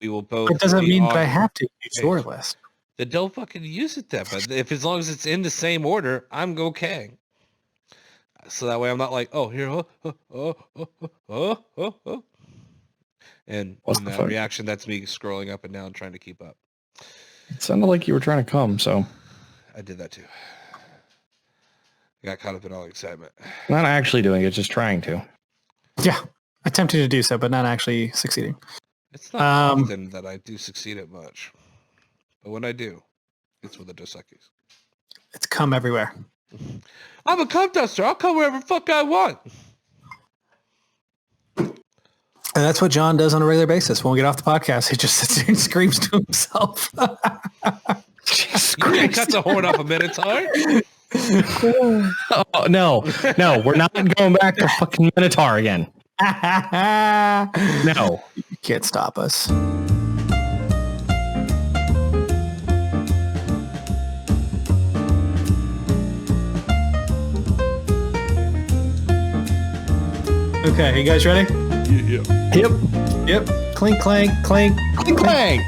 We will both. It doesn't mean that I have to use your list. Then don't fucking use it then. But if as long as it's in the same order, I'm okay. So that way I'm not like, oh, here, and in that reaction, that's me scrolling up and down trying to keep up. It sounded like you were trying to come, so. I did that too. I got caught up in all the excitement. Not actually doing it, just trying to. Yeah, attempting to do so, but not actually succeeding. It's not often that I do succeed at much. But when I do, it's with the Dos Equis. It's come everywhere. I'm a cum duster. I'll come wherever the fuck I want. And that's what John does on a regular basis. When we get off the podcast, he just sits there and screams to himself. You cut the horn off a Minotaur? Oh, no, we're not going back to fucking Minotaur again. No. You can't stop us. Okay, you guys ready? Yeah. Yep. Clink, clank, clank, Clink, clank.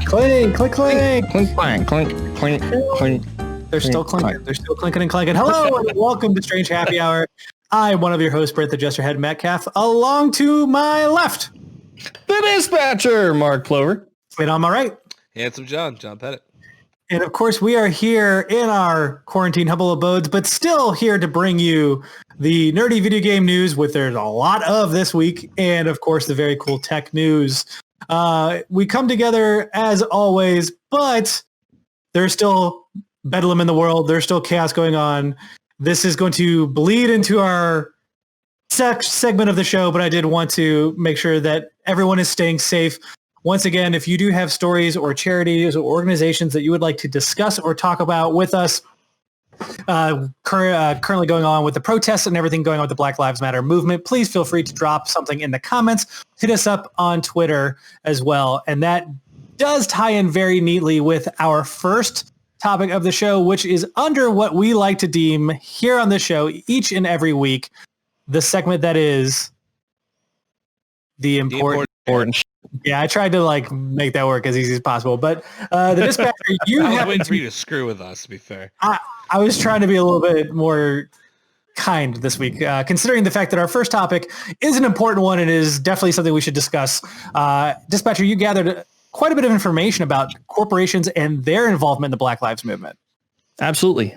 clink, clink, clink. Clink, clank, clink, clink, clink. They're still clinking. They're still clinking and clanking. Hello and welcome to Strange Happy Hour. I'm one of your hosts, Brent the Jesterhead Metcalfe. Along to my left, The dispatcher, Mark Plover. and on my right. Handsome John Pettit. And of course, we are here in our quarantine humble abodes, but still here to bring you the nerdy video game news, which there's a lot of this week, and of course, the very cool tech news. We come together as always, but there's still bedlam in the world. There's still chaos going on. This is going to bleed into our segment of the show, but I did want to make sure that everyone is staying safe. Once again, if you do have stories or charities or organizations that you would like to discuss or talk about with us, currently going on with the protests and everything going on with the Black Lives Matter movement, please feel free to drop something in the comments. Hit us up on Twitter as well. And that does tie in very neatly with our first topic of the show, which is under what we like to deem here on the show each and every week, the segment that is the important. Yeah, I tried to make that work as easy as possible, but the dispatcher, you I was have waiting for you to screw with us. To be fair, I was trying to be a little bit more kind this week, considering the fact that our first topic is an important one and is definitely something we should discuss. Dispatcher, you gathered quite a bit of information about corporations and their involvement in the Black Lives Movement. Absolutely.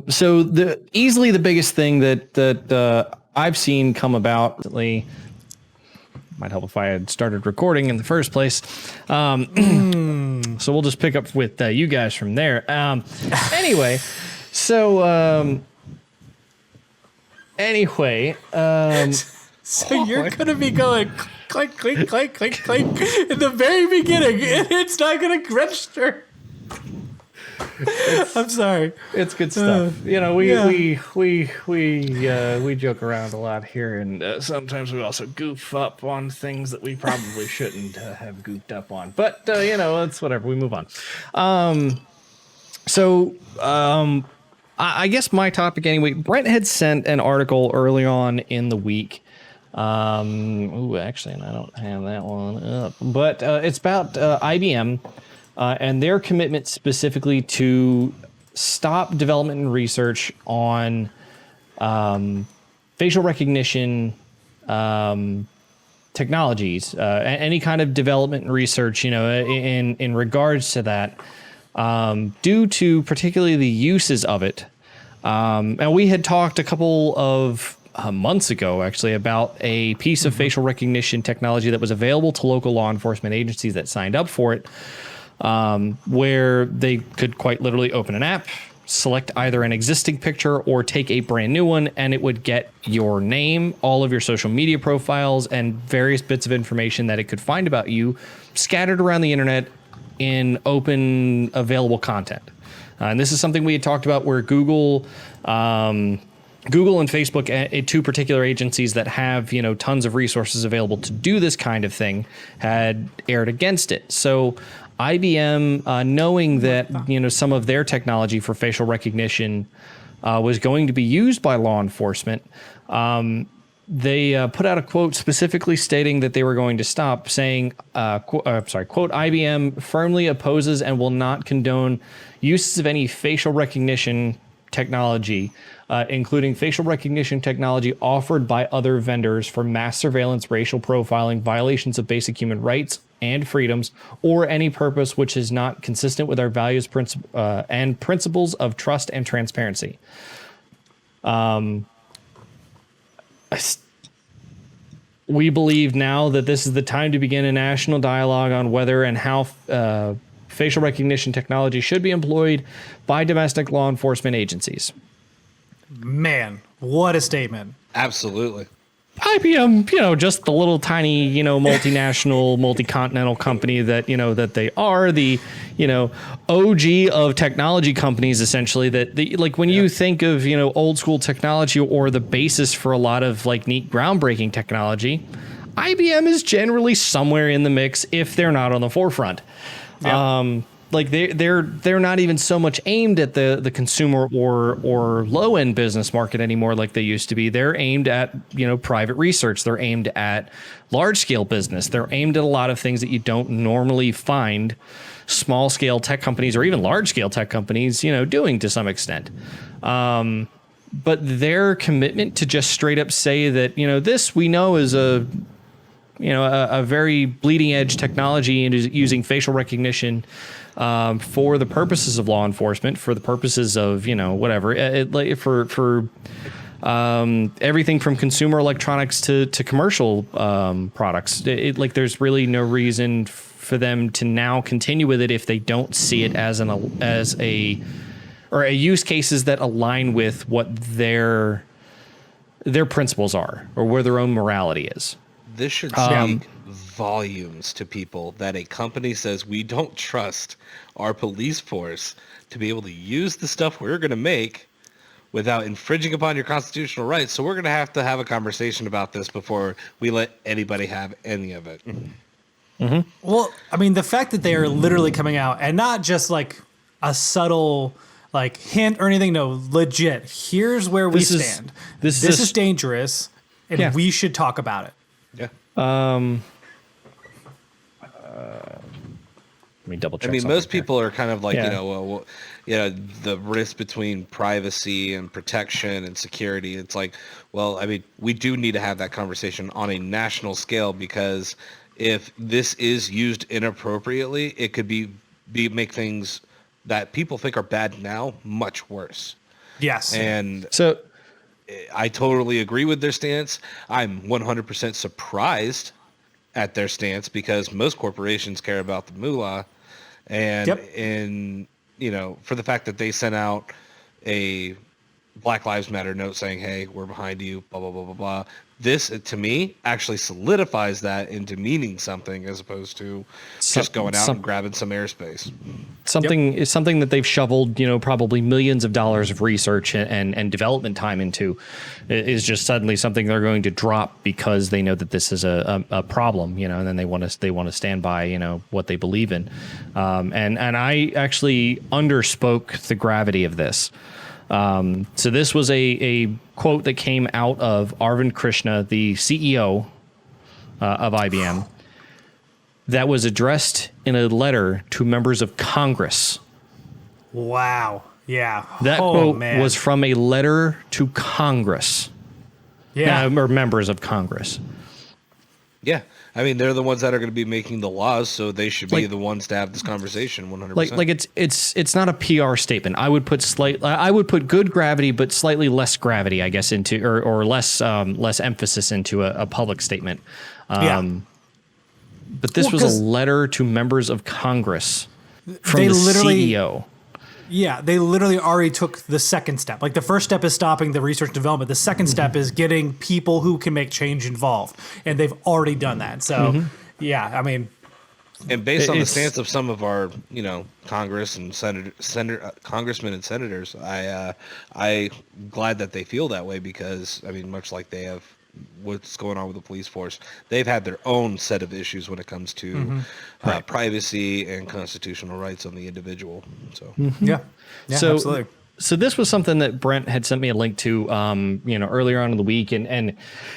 So easily the biggest thing that I've seen come about recently. Might help if I had started recording in the first place. So we'll just pick up with you guys from there. Anyway, so So you're going to be going clink, clink, clink, clink, clink in the very beginning, and it's not going to register. I'm sorry. It's good stuff. We joke around a lot here, and sometimes we also goof up on things that we probably shouldn't have goofed up on. But it's whatever. We move on. I guess my topic anyway. Brent had sent an article early on in the week. Actually, and I don't have that one up, but it's about IBM. And their commitment specifically to stop development and research on facial recognition technologies, any kind of development and research, in regards to that, due to particularly the uses of it. And we had talked a couple of months ago, actually, about a piece of facial recognition technology that was available to local law enforcement agencies that signed up for it. Where they could quite literally open an app, select either an existing picture or take a brand new one, and it would get your name, all of your social media profiles, and various bits of information that it could find about you scattered around the internet in open available content. And this is something we had talked about where Google and Facebook, two particular agencies that have, tons of resources available to do this kind of thing, had aired against it. So IBM, knowing that, some of their technology for facial recognition was going to be used by law enforcement, they put out a quote specifically stating that they were going to stop, saying, quote, IBM firmly opposes and will not condone uses of any facial recognition technology, including facial recognition technology offered by other vendors for mass surveillance, racial profiling, violations of basic human rights and freedoms, or any purpose which is not consistent with our values and principles of trust and transparency. We believe now that this is the time to begin a national dialogue on whether and how facial recognition technology should be employed by domestic law enforcement agencies. Man, what a statement. Absolutely. IBM, just the little tiny, multinational, multi-continental company that, that they are, the, OG of technology companies, essentially, that when you think of, old school technology or the basis for a lot of neat groundbreaking technology, IBM is generally somewhere in the mix if they're not on the forefront. Yep. They're not even so much aimed at the consumer or low end business market anymore like they used to be. They're aimed at private research. They're aimed at large scale business. They're aimed at a lot of things that you don't normally find small scale tech companies or even large scale tech companies doing to some extent. But their commitment to just straight up say that this we know is a very bleeding edge technology and is using facial recognition for the purposes of law enforcement, for the purposes of, whatever, for everything from consumer electronics to commercial products. There's really no reason for them to now continue with it if they don't see it as a use cases that align with what their principles are or where their own morality is. This should speak volumes to people that a company says we don't trust our police force to be able to use the stuff we're going to make without infringing upon your constitutional rights. So we're going to have a conversation about this before we let anybody have any of it. Mm-hmm. Well, I mean, the fact that they are literally coming out and not just a subtle hint or anything. No, legit. Here's where we stand. This is dangerous, and we should talk about it. Yeah. Let me double check. I mean, most people are kind of the risk between privacy and protection and security. It's we do need to have that conversation on a national scale, because if this is used inappropriately, it could make things that people think are bad now much worse. Yes. And so I totally agree with their stance. I'm 100% surprised at their stance, because most corporations care about the moolah, and for the fact that they sent out a Black Lives Matter note saying, hey, we're behind you, blah, blah, blah, blah, blah. This, to me, actually solidifies that into meaning something, as opposed to just going out and grabbing some airspace. Something is something that they've shoveled, probably millions of dollars of research and development time into, is just suddenly something they're going to drop because they know that this is a problem, and then they want to stand by, what they believe in. And I actually underspoke the gravity of this. So this was a quote that came out of Arvind Krishna, the CEO of IBM, that was addressed in a letter to members of Congress. Wow. Yeah. That quote was from a letter to Congress. Yeah. Or members of Congress. Yeah. I mean, they're the ones that are going to be making the laws, so they should be the ones to have this conversation 100%. It's not a PR statement. I would put good gravity, but slightly less gravity, I guess, into or less emphasis into a public statement. But this was a letter to members of Congress from the CEO. Yeah, they literally already took the second step. The first step is stopping the research and development. The second step is getting people who can make change involved. And they've already done that. So, I mean. And based on the stance of some of our, Congress and congressmen and senators, I'm glad that they feel that way, because, I mean, much like they have what's going on with the police force, they've had their own set of issues when it comes to privacy and constitutional rights on the individual. So so absolutely. So this was something that Brent had sent me a link to, earlier on in the week, and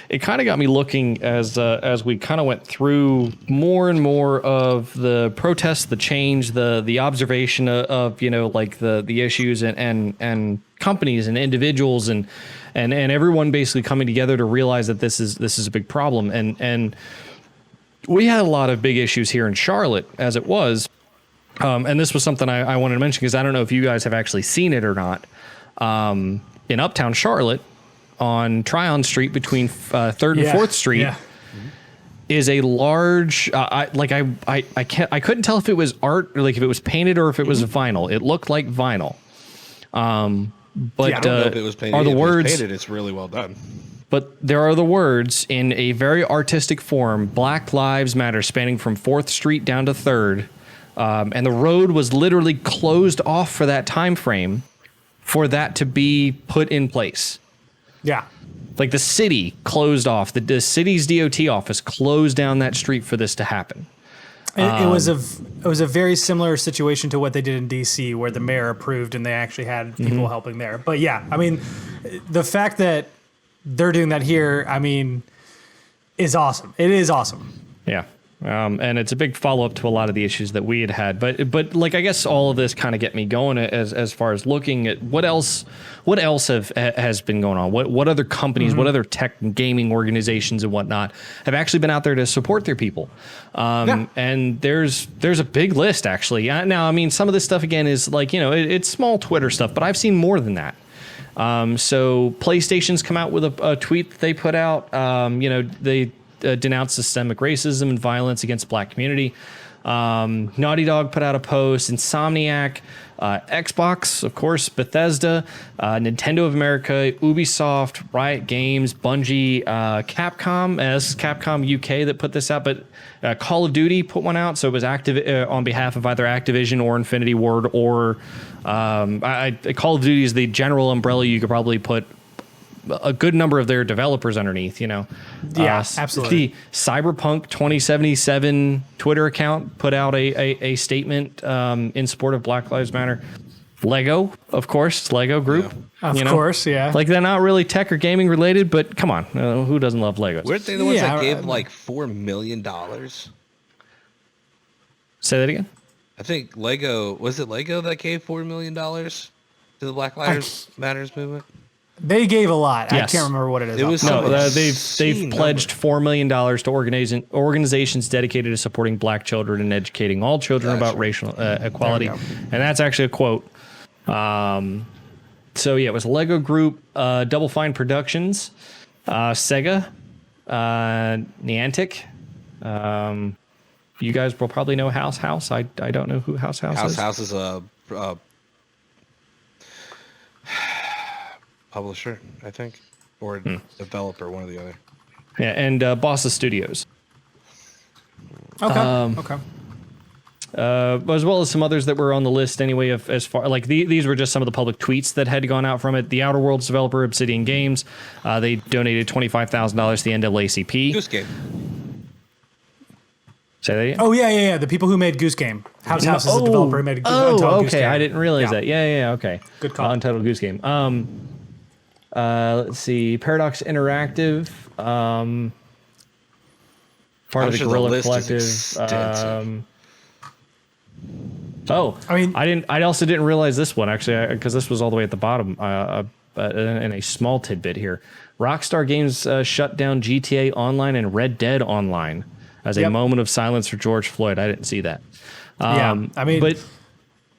it kind of got me looking as we kind of went through more and more of the protests, the change, the observation of the issues and companies and individuals and everyone basically coming together to realize that this is a big problem, and we had a lot of big issues here in Charlotte as it was. And this was something I wanted to mention because I don't know if you guys have actually seen it or not. In Uptown Charlotte, on Tryon Street between 3rd and 4th Street, is a large. I couldn't tell if it was art or like if it was painted or if it was vinyl. It looked like vinyl. But I don't know if it was painted. Are the words painted? It's really well done. But there are the words in a very artistic form: Black Lives Matter, spanning from 4th Street down to 3rd. And the road was literally closed off for that time frame for that to be put in place. Yeah. Like the city closed off. The city's DOT office closed down that street for this to happen. It was a very similar situation to what they did in DC, where the mayor approved and they actually had people helping there. But yeah, I mean, the fact that they're doing that here, I mean, is awesome. It is awesome. Yeah. And it's a big follow up to a lot of the issues that we had. But like, I guess all of this kind of get me going as far as looking at what else has been going on. What other companies, what other tech and gaming organizations and whatnot have actually been out there to support their people. And there's a big list actually. Now, I mean, some of this stuff again is like, it's small Twitter stuff, but I've seen more than that. So PlayStation's come out with a tweet that they put out. They denounced systemic racism and violence against black community. Naughty Dog put out a post. Insomniac, Xbox, of course, Bethesda, Nintendo of America, Ubisoft, Riot Games, Bungie, Capcom, as Capcom UK that put this out, but Call of Duty put one out. So it was active on behalf of either Activision or Infinity Ward, or Call of Duty is the general umbrella you could probably put a good number of their developers underneath, Yeah, absolutely. The Cyberpunk 2077 Twitter account put out a statement in support of Black Lives Matter. Lego, of course, Lego Group. Yeah. Of course, yeah. Like, they're not really tech or gaming related, but come on, who doesn't love Legos? Weren't they the ones that gave like $4 million? Say that again? I think was it Lego that gave $4 million to the Black Lives Matters movement? They gave a lot. Yes. I can't remember what it is. It was they've pledged $4 million to organizations dedicated to supporting black children and educating all children about racial equality. And that's actually a quote. So yeah, it was Lego Group, Double Fine Productions, Sega, Niantic. You guys will probably know House. I don't know who House is. House is a publisher, I think, or developer, one or the other. Yeah, and Bossa Studios. Okay. As well as some others that were on the list anyway. As far like these were just some of the public tweets that had gone out from it. The Outer Worlds developer Obsidian Games, they donated $25,000 to the NAACP. Goose Game. Say that again? Oh yeah. The people who made Goose Game. House is the developer who made Untitled Goose Game. I didn't realize that. Yeah. Okay. Good call. Untitled Goose Game. Let's see. Paradox Interactive. Part of the Guerrilla Collective. I also didn't realize this one actually, because this was all the way at the bottom. In a small tidbit here, Rockstar Games shut down GTA Online and Red Dead Online as a moment of silence for George Floyd. I didn't see that.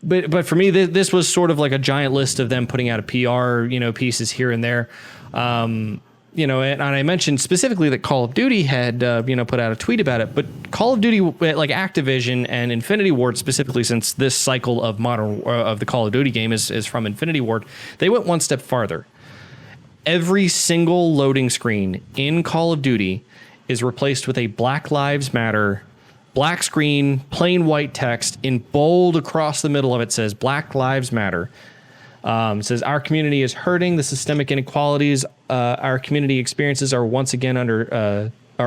But for me, this was sort of like a giant list of them putting out a PR, pieces here and there. And I mentioned specifically that Call of Duty had, put out a tweet about it. But Call of Duty, like Activision and Infinity Ward specifically, since this cycle of of the Call of Duty game is from Infinity Ward, they went one step farther. Every single loading screen in Call of Duty is replaced with a Black Lives Matter black screen, plain white text in bold across the middle of it says Black Lives Matter. It says our community is hurting. The systemic inequalities our community experiences are once again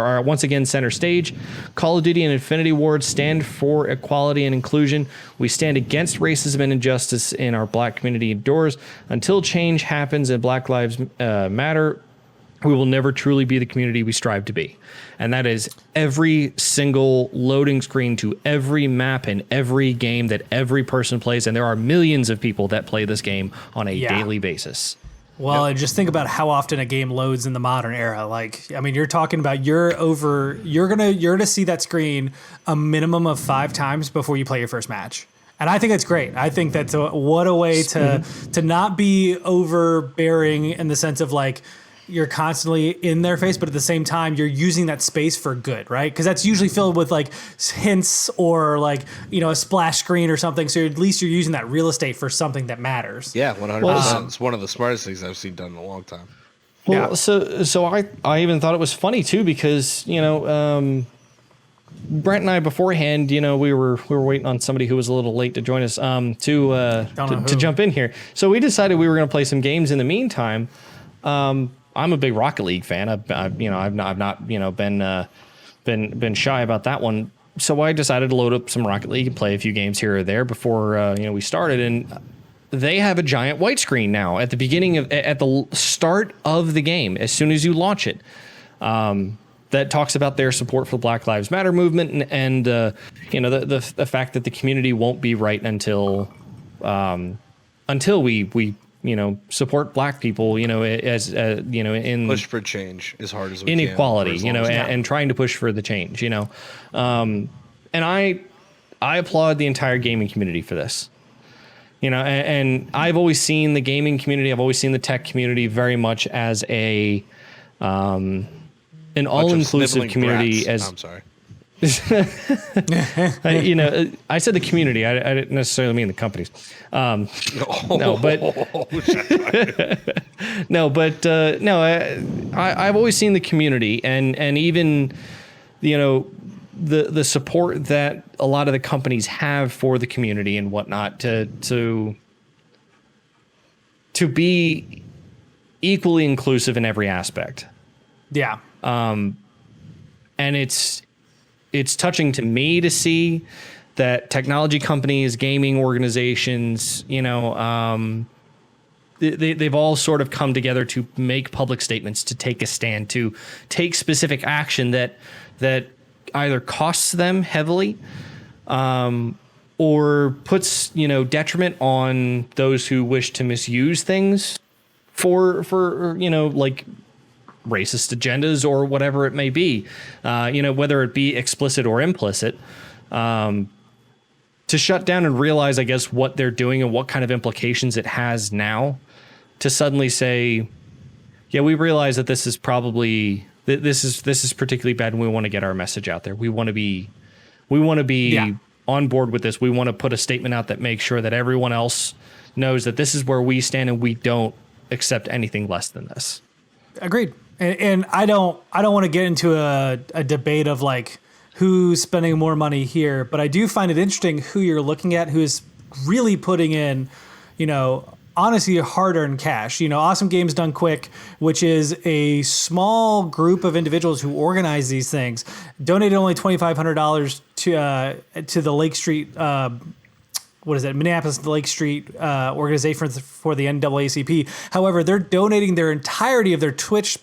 are once again center stage. Call of Duty and Infinity Ward stand for equality and inclusion. We stand against racism and injustice in our Black community indoors. Until change happens and Black Lives Matter, we will never truly be the community we strive to be. And that is every single loading screen to every map in every game that every person plays. And there are millions of people that play this game on a daily basis. Well, and just think about how often a game loads in the modern era. Like, I mean, you're talking about you're gonna see that screen a minimum of 5 times before you play your first match. And I think that's great. I think that's what a way to not be overbearing in the sense of like, you're constantly in their face, but at the same time, you're using that space for good, right? Because that's usually filled with like hints or like, you know, a splash screen or something. So at least you're using that real estate for something that matters. Yeah, 100%. It's one of the smartest things I've seen done in a long time. Well, so I even thought it was funny too, because, you know, Brent and I beforehand, you know, we were waiting on somebody who was a little late to join us to jump in here. So we decided we were going to play some games in the meantime. I'm a big Rocket League fan. I've not been shy about that one. So I decided to load up some Rocket League and play a few games here or there before we started. And they have a giant white screen now at the start of the game, as soon as you launch it. That talks about their support for the Black Lives Matter movement and the fact that the community won't be right until we support Black people, in push for change as hard as we can. Inequality, and trying to push for the change, and I applaud the entire gaming community for this, and I've always seen the gaming community, I've always seen the tech community very much as an all-inclusive community. Brats. I'm sorry. I said the community. I didn't necessarily mean the companies. I've always seen the community and even, the support that a lot of the companies have for the community and whatnot to be equally inclusive in every aspect. Yeah. And it's touching to me to see that technology companies, gaming organizations, they've all sort of come together to make public statements, to take a stand, to take specific action that either costs them heavily or puts, detriment on those who wish to misuse things for like racist agendas or whatever it may be, whether it be explicit or implicit, to shut down and realize, I guess, what they're doing and what kind of implications it has now, to suddenly say, yeah, we realize that this is probably, this is particularly bad and we want to get our message out there. We want to be on board with this. We want to put a statement out that makes sure that everyone else knows that this is where we stand and we don't accept anything less than this. Agreed. And I don't want to get into a debate of like who's spending more money here, but I do find it interesting who you're looking at, who's really putting in, honestly, hard-earned cash. Awesome Games Done Quick, which is a small group of individuals who organize these things, donated only $2,500 to the Lake Street. Minneapolis Lake Street organization for the NAACP. However, they're donating their entirety of their Twitch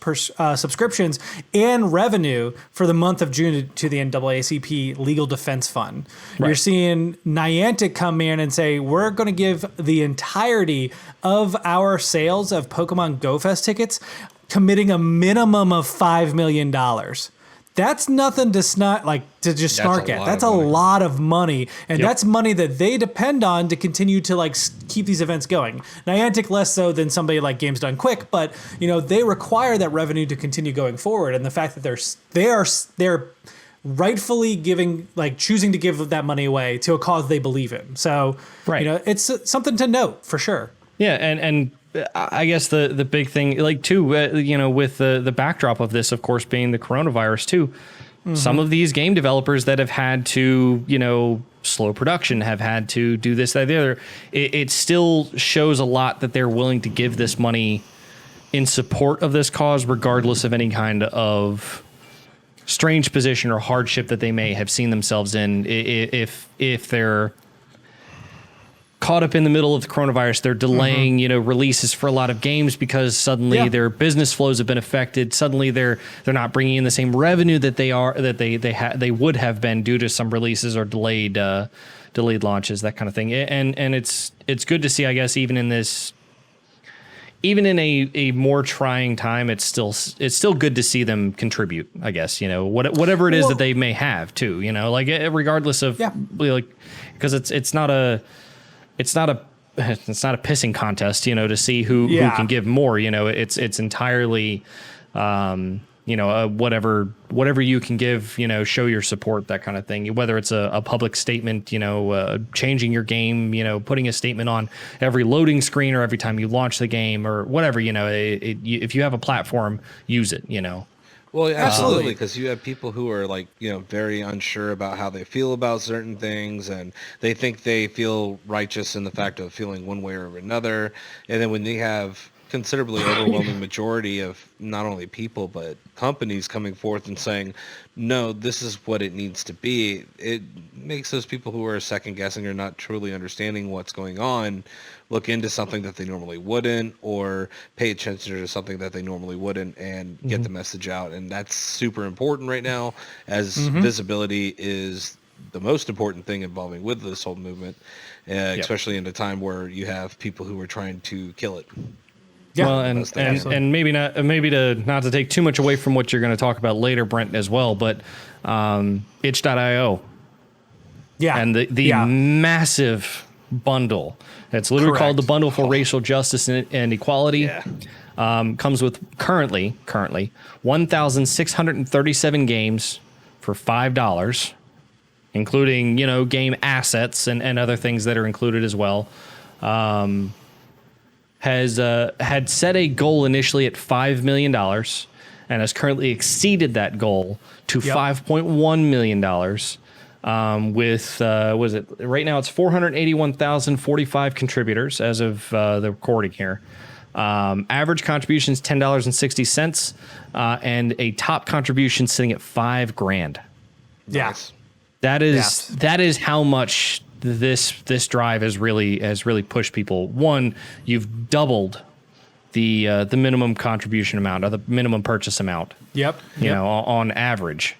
subscriptions and revenue for the month of June to the NAACP Legal Defense Fund. Right. You're seeing Niantic come in and say, we're going to give the entirety of our sales of Pokemon Go Fest tickets, committing a minimum of $5 million. That's nothing to snark at. That's a lot of money. And that's money that they depend on to continue to keep these events going. Niantic less so than somebody like Games Done Quick, but they require that revenue to continue going forward. And the fact that they're rightfully choosing to give that money away to a cause they believe in. So, it's something to note for sure. Yeah. And I guess the big thing, with the backdrop of this, of course, being the coronavirus too, some of these game developers that have had to, slow production, have had to do this, that, the other, it still shows a lot that they're willing to give this money in support of this cause, regardless of any kind of strange position or hardship that they may have seen themselves in if they're caught up in the middle of the coronavirus. They're delaying, releases for a lot of games because suddenly their business flows have been affected. Suddenly they're not bringing in the same revenue that they would have been due to some releases or delayed launches, that kind of thing. And it's good to see, I guess, even in a more trying time, it's still good to see them contribute, I guess, whatever it is that they may have too, regardless of because it's not a pissing contest, to see who can give more. It's entirely, whatever you can give, show your support, that kind of thing. Whether it's a public statement, changing your game, putting a statement on every loading screen or every time you launch the game or whatever, if you have a platform, use it, Well, absolutely, because you have people who are very unsure about how they feel about certain things, and they think they feel righteous in the fact of feeling one way or another. And then when they have considerably overwhelming majority of not only people but companies coming forth and saying, no, this is what it needs to be, it makes those people who are second guessing or not truly understanding what's going on look into something that they normally wouldn't, or pay attention to something that they normally wouldn't, and get the message out. And that's super important right now, as visibility is the most important thing involving with this whole movement, especially in a time where you have people who are trying to kill it. Yeah. Well, and maybe not to take too much away from what you're going to talk about later, Brent, as well, but itch.io. Yeah. And the massive bundle. It's literally called the Bundle for Racial Justice and Equality. Yeah. Comes with currently 1,637 games for $5, including, game assets and other things that are included as well. Had set a goal initially at $5 million and has currently exceeded that goal to $5.1 million. With right now it's 481,045 contributors as of the recording here. Average contribution is $10.60, and a top contribution sitting at $5,000. Yes, that is how much this drive has really pushed people. One, you've doubled the minimum contribution amount, or the minimum purchase amount. Yep. On average.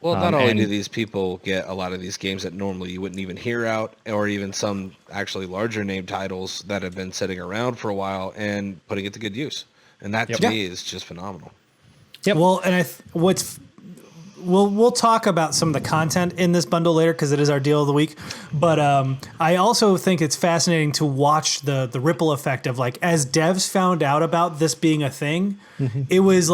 Well, not only do these people get a lot of these games that normally you wouldn't even hear out, or even some actually larger name titles that have been sitting around for a while and putting it to good use. And that to me is just phenomenal. Yep. Well, and we'll talk about some of the content in this bundle later because it is our deal of the week. But I also think it's fascinating to watch the ripple effect of, as devs found out about this being a thing, it was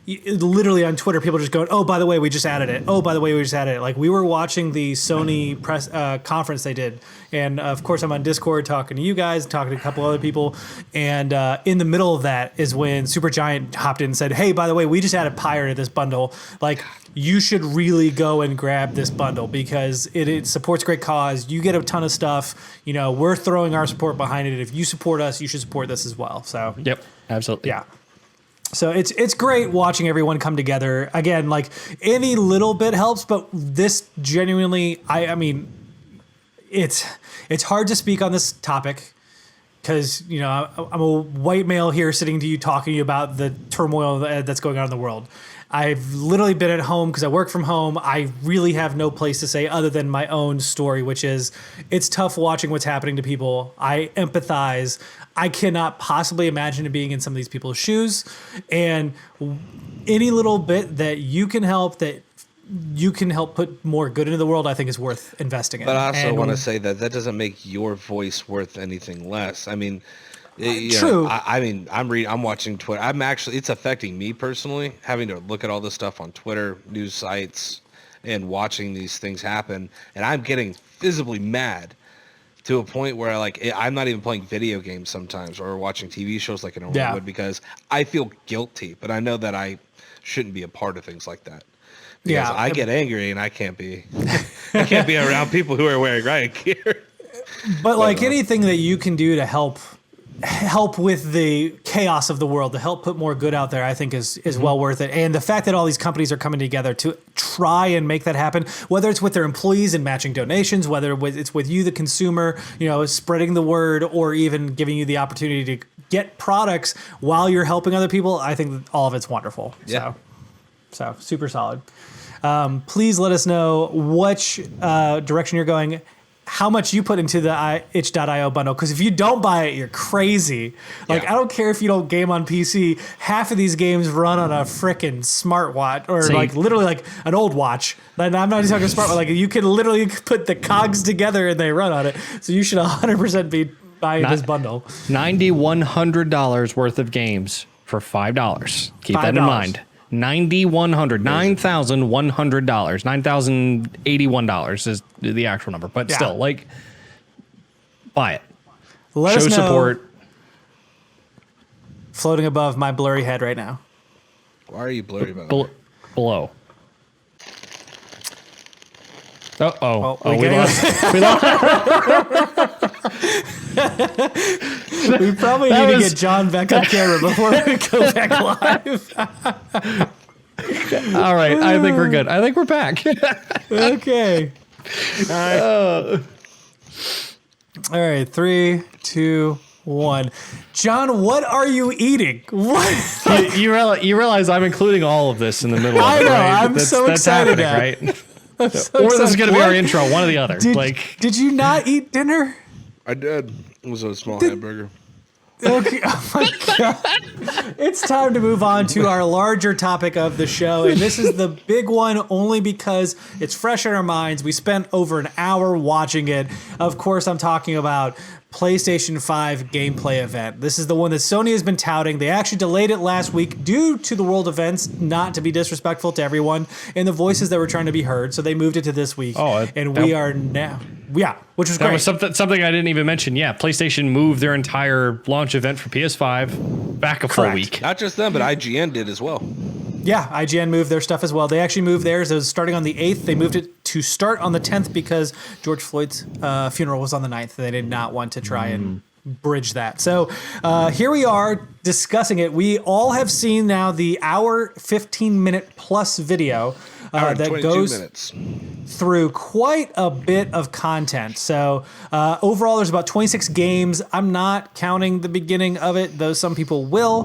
literally on Twitter, people just going, oh, by the way, we just added it. Oh, by the way, we just added it. We were watching the Sony press conference they did. And of course, I'm on Discord talking to you guys, talking to a couple other people. And in the middle of that is when Supergiant hopped in and said, hey, by the way, we just added Pyre to this bundle. You should really go and grab this bundle because it supports great cause. You get a ton of stuff. We're throwing our support behind it. If you support us, you should support this as well. So, yep, absolutely. Yeah. So it's great watching everyone come together. Again, any little bit helps, but this genuinely, I mean, it's hard to speak on this topic because, I'm a white male here sitting to you talking to you about the turmoil that's going on in the world. I've literally been at home because I work from home. I really have no place to say other than my own story, which is it's tough watching what's happening to people. I empathize. I cannot possibly imagine being in some of these people's shoes. And any little bit that you can help put more good into the world, I think is worth investing in. But I also want to say that doesn't make your voice worth anything less. I mean, true. I'm watching Twitter. It's affecting me personally, having to look at all this stuff on Twitter, news sites, and watching these things happen. And I'm getting visibly mad to a point where I'm not even playing video games sometimes or watching TV shows like I normally would because I feel guilty, but I know that I shouldn't be a part of things like that. Because I get angry and I can't be around people who are wearing riot gear. But anything that you can do to help help with the chaos of the world, to help put more good out there, I think is well worth it. And the fact that all these companies are coming together to try and make that happen, whether it's with their employees and matching donations, whether it's with you, the consumer, spreading the word, or even giving you the opportunity to get products while you're helping other people, I think that all of it's wonderful. Yeah. So super solid. Please let us know which direction you're going, how much you put into the itch.io bundle. Because if you don't buy it, you're crazy. I don't care if you don't game on PC. Half of these games run on a frickin' smartwatch, or literally like an old watch. And I'm not even talking smartwatch. Like, you can literally put the cogs together and they run on it. So you should 100% be buying this bundle. $9,100 worth of games for $5. Keep that in mind. $9,100 $9,81 is the actual number, but still, buy it. Let Show us know. Support. Floating above my blurry head right now. Why are you blurry about that? Below. We We probably need to get John back on camera before we go back live. All right, I think we're good. I think we're back. Okay. All right. 3, 2, 1. John, what are you eating? What? you realize I'm including all of this in the middle of I it, know. right? I'm so excited. Right? I'm so Or this is excited. going to be our intro, one or the other. Did you not eat dinner? I did. It was a small hamburger. Okay. Oh my God. It's time to move on to our larger topic of the show. And this is the big one only because it's fresh in our minds. We spent over an hour watching it. Of course, I'm talking about PlayStation 5 gameplay event. This is the one that Sony has been touting. They actually delayed it last week due to the world events, not to be disrespectful to everyone and the voices that were trying to be heard. So they moved it to this week. We are now. Yeah, which was great. That was something I didn't even mention. Yeah, PlayStation moved their entire launch event for PS5 back a full week. Not just them, but IGN did as well. Yeah, IGN moved their stuff as well. They actually moved theirs. It was starting on the 8th. They moved it to start on the 10th because George Floyd's funeral was on the 9th. They did not want to try and bridge that. So here we are discussing it. We all have seen now the hour 15-minute plus video that goes minutes. through quite a bit of content. So overall, there's about 26 games. I'm not counting the beginning of it, though some people will,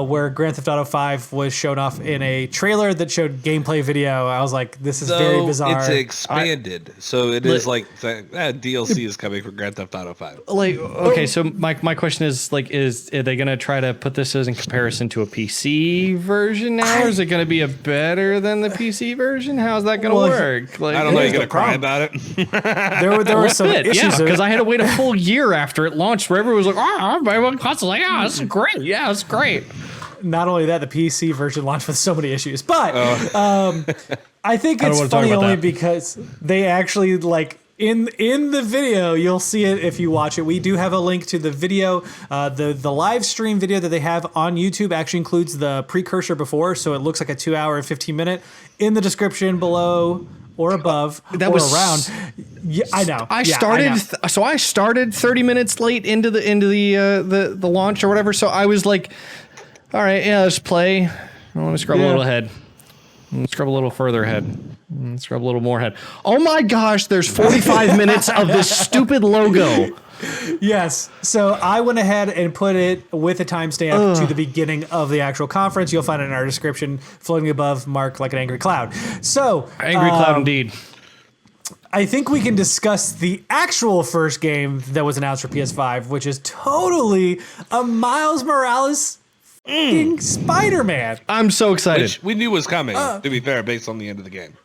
where Grand Theft Auto 5 was shown off in a trailer that showed gameplay video. I was like, this is very bizarre. It's expanded. So it is like DLC is coming for Grand Theft Auto 5. Okay, so my question is, are they going to try to put this as in comparison to a PC version now? Or is it going to be better than the PC version? How's that going to work? I don't know. You're going to cry about it? There were some issues. Because I had to wait a full year after it launched where everyone was like, everyone constantly, this is great. Yeah, it's great. Not only that, the PC version launched with so many issues. But I think it's funny only because they actually in the video, you'll see it if you watch it. We do have a link to the video. The live stream video that they have on YouTube actually includes the precursor before, so it looks like a 2 hour and 15-minute in the description below or above around. Yeah, I know. I started 30 minutes late into the launch or whatever. So I was like, all right, let's play. I want to scrub a little ahead. Scrub a little further ahead. Scrub a little more ahead. Oh my gosh, there's 45 minutes of this stupid logo. Yes. So I went ahead and put it with a timestamp to the beginning of the actual conference. You'll find it in our description, floating above Mark like an angry cloud. So angry cloud indeed. I think we can discuss the actual first game that was announced for PS5, which is totally a Miles Morales Spider-Man. I'm so excited. Which we knew was coming, to be fair, based on the end of the game.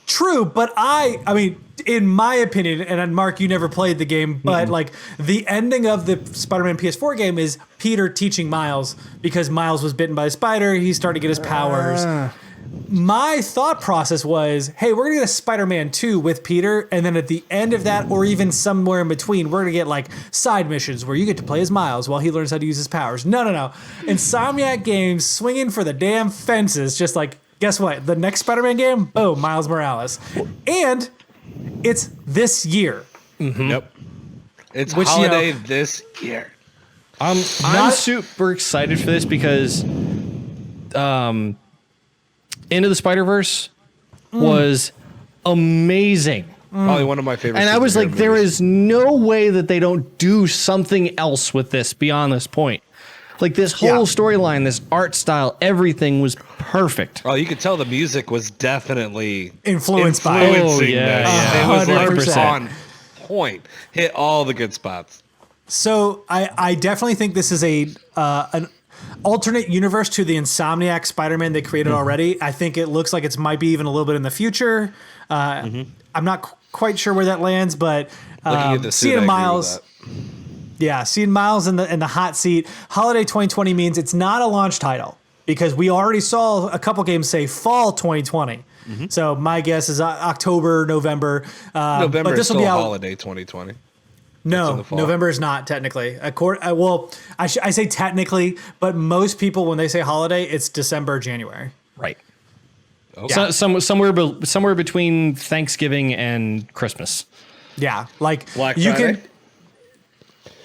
True, but I mean, in my opinion, and Mark, you never played the game, but the ending of the Spider-Man PS4 game is Peter teaching Miles because Miles was bitten by a spider. He started to get his powers. My thought process was, hey, we're going to get a Spider-Man 2 with Peter, and then at the end of that, or even somewhere in between, we're going to get side missions where you get to play as Miles while he learns how to use his powers. No. Insomniac Games swinging for the damn fences, just guess what? The next Spider-Man game? Boom, Miles Morales. And it's this year. Yep. It's holiday this year. I'm super excited for this because Into the Spider-Verse was amazing. Probably one of my favorite. And I was like, movies. there is no way that they don't do something else with this beyond this point. Like this whole storyline, this art style, everything was perfect. Oh, you could tell the music was definitely influenced by it. Oh, yeah. It was like 100%. on point. Hit all the good spots. So I definitely think this is an alternate universe to the Insomniac Spider-Man they created already. I think it looks like it might be even a little bit in the future. I'm not quite sure where that lands, but Looking at the suit, seeing I Miles. agree with that. Yeah, seeing Miles in the hot seat. Holiday 2020 means it's not a launch title because we already saw a couple games say fall 2020. So my guess is October, November. November but is this will still be out. holiday 2020. No, November is not technically. Well, I say technically, but most people when they say holiday, it's December, January. Right. Okay. So, somewhere between Thanksgiving and Christmas. Yeah, like Black you Friday? can.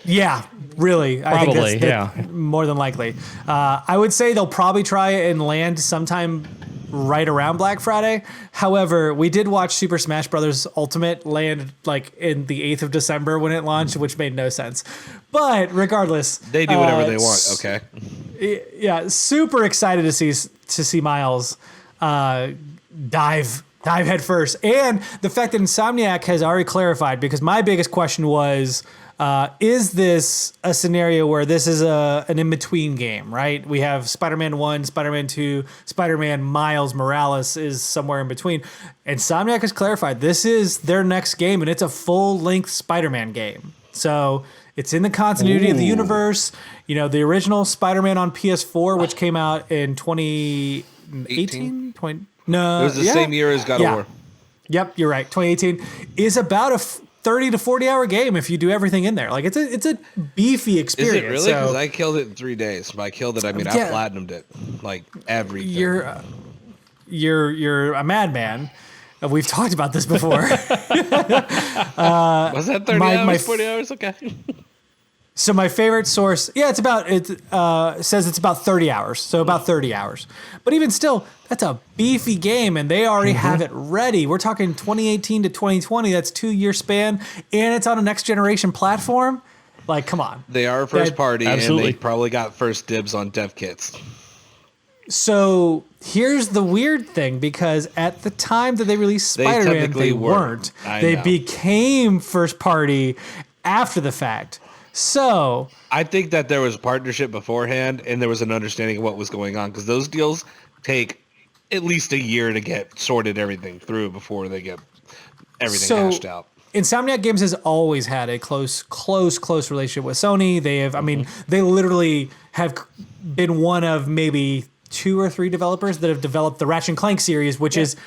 Yeah, really. Probably, I think that's more than likely. I would say they'll probably try and land sometime right around Black Friday. However, we did watch Super Smash Bros. Ultimate land like in the 8th of December when it launched, which made no sense. But regardless, They do whatever they want. Okay. yeah, super excited to see Miles dive head first, and the fact that Insomniac has already clarified, because my biggest question was, is this a scenario where this is an in-between game, right? We have Spider-Man 1, Spider-Man 2, Spider-Man Miles Morales is somewhere in between. Insomniac has clarified this is their next game, and it's a full-length Spider-Man game. So it's in the continuity of the universe. You know, the original Spider-Man on PS4, which came out in 2018? No, It was the same year as God of War. Yep, you're right. 2018 is about a 30 to 40 hour game if you do everything in there. Like it's a beefy Is experience. it really? Because I killed it in 3 days. By killed it, I mean I platinumed it. Like everything. You're a madman. We've talked about this before. Was that 30 hours, 40 hours? Okay. So my favorite source, it says it's about 30 hours. So about 30 hours. But even still, that's a beefy game, and they already have it ready. We're talking 2018 to 2020. That's 2-year span, and it's on a next generation platform. Like, come on. They are first party, absolutely. and they probably got first dibs on dev kits. So here's the weird thing, because at the time that they released Spider-Man, technically they weren't. weren't. They know. became first party after the fact. So I think that there was a partnership beforehand, and there was an understanding of what was going on, because those deals take at least a year to get sorted everything through before they get everything hashed out. Insomniac Games has always had a close relationship with Sony. They have, they literally have been one of maybe 2 or 3 developers that have developed the Ratchet & Clank series, which is,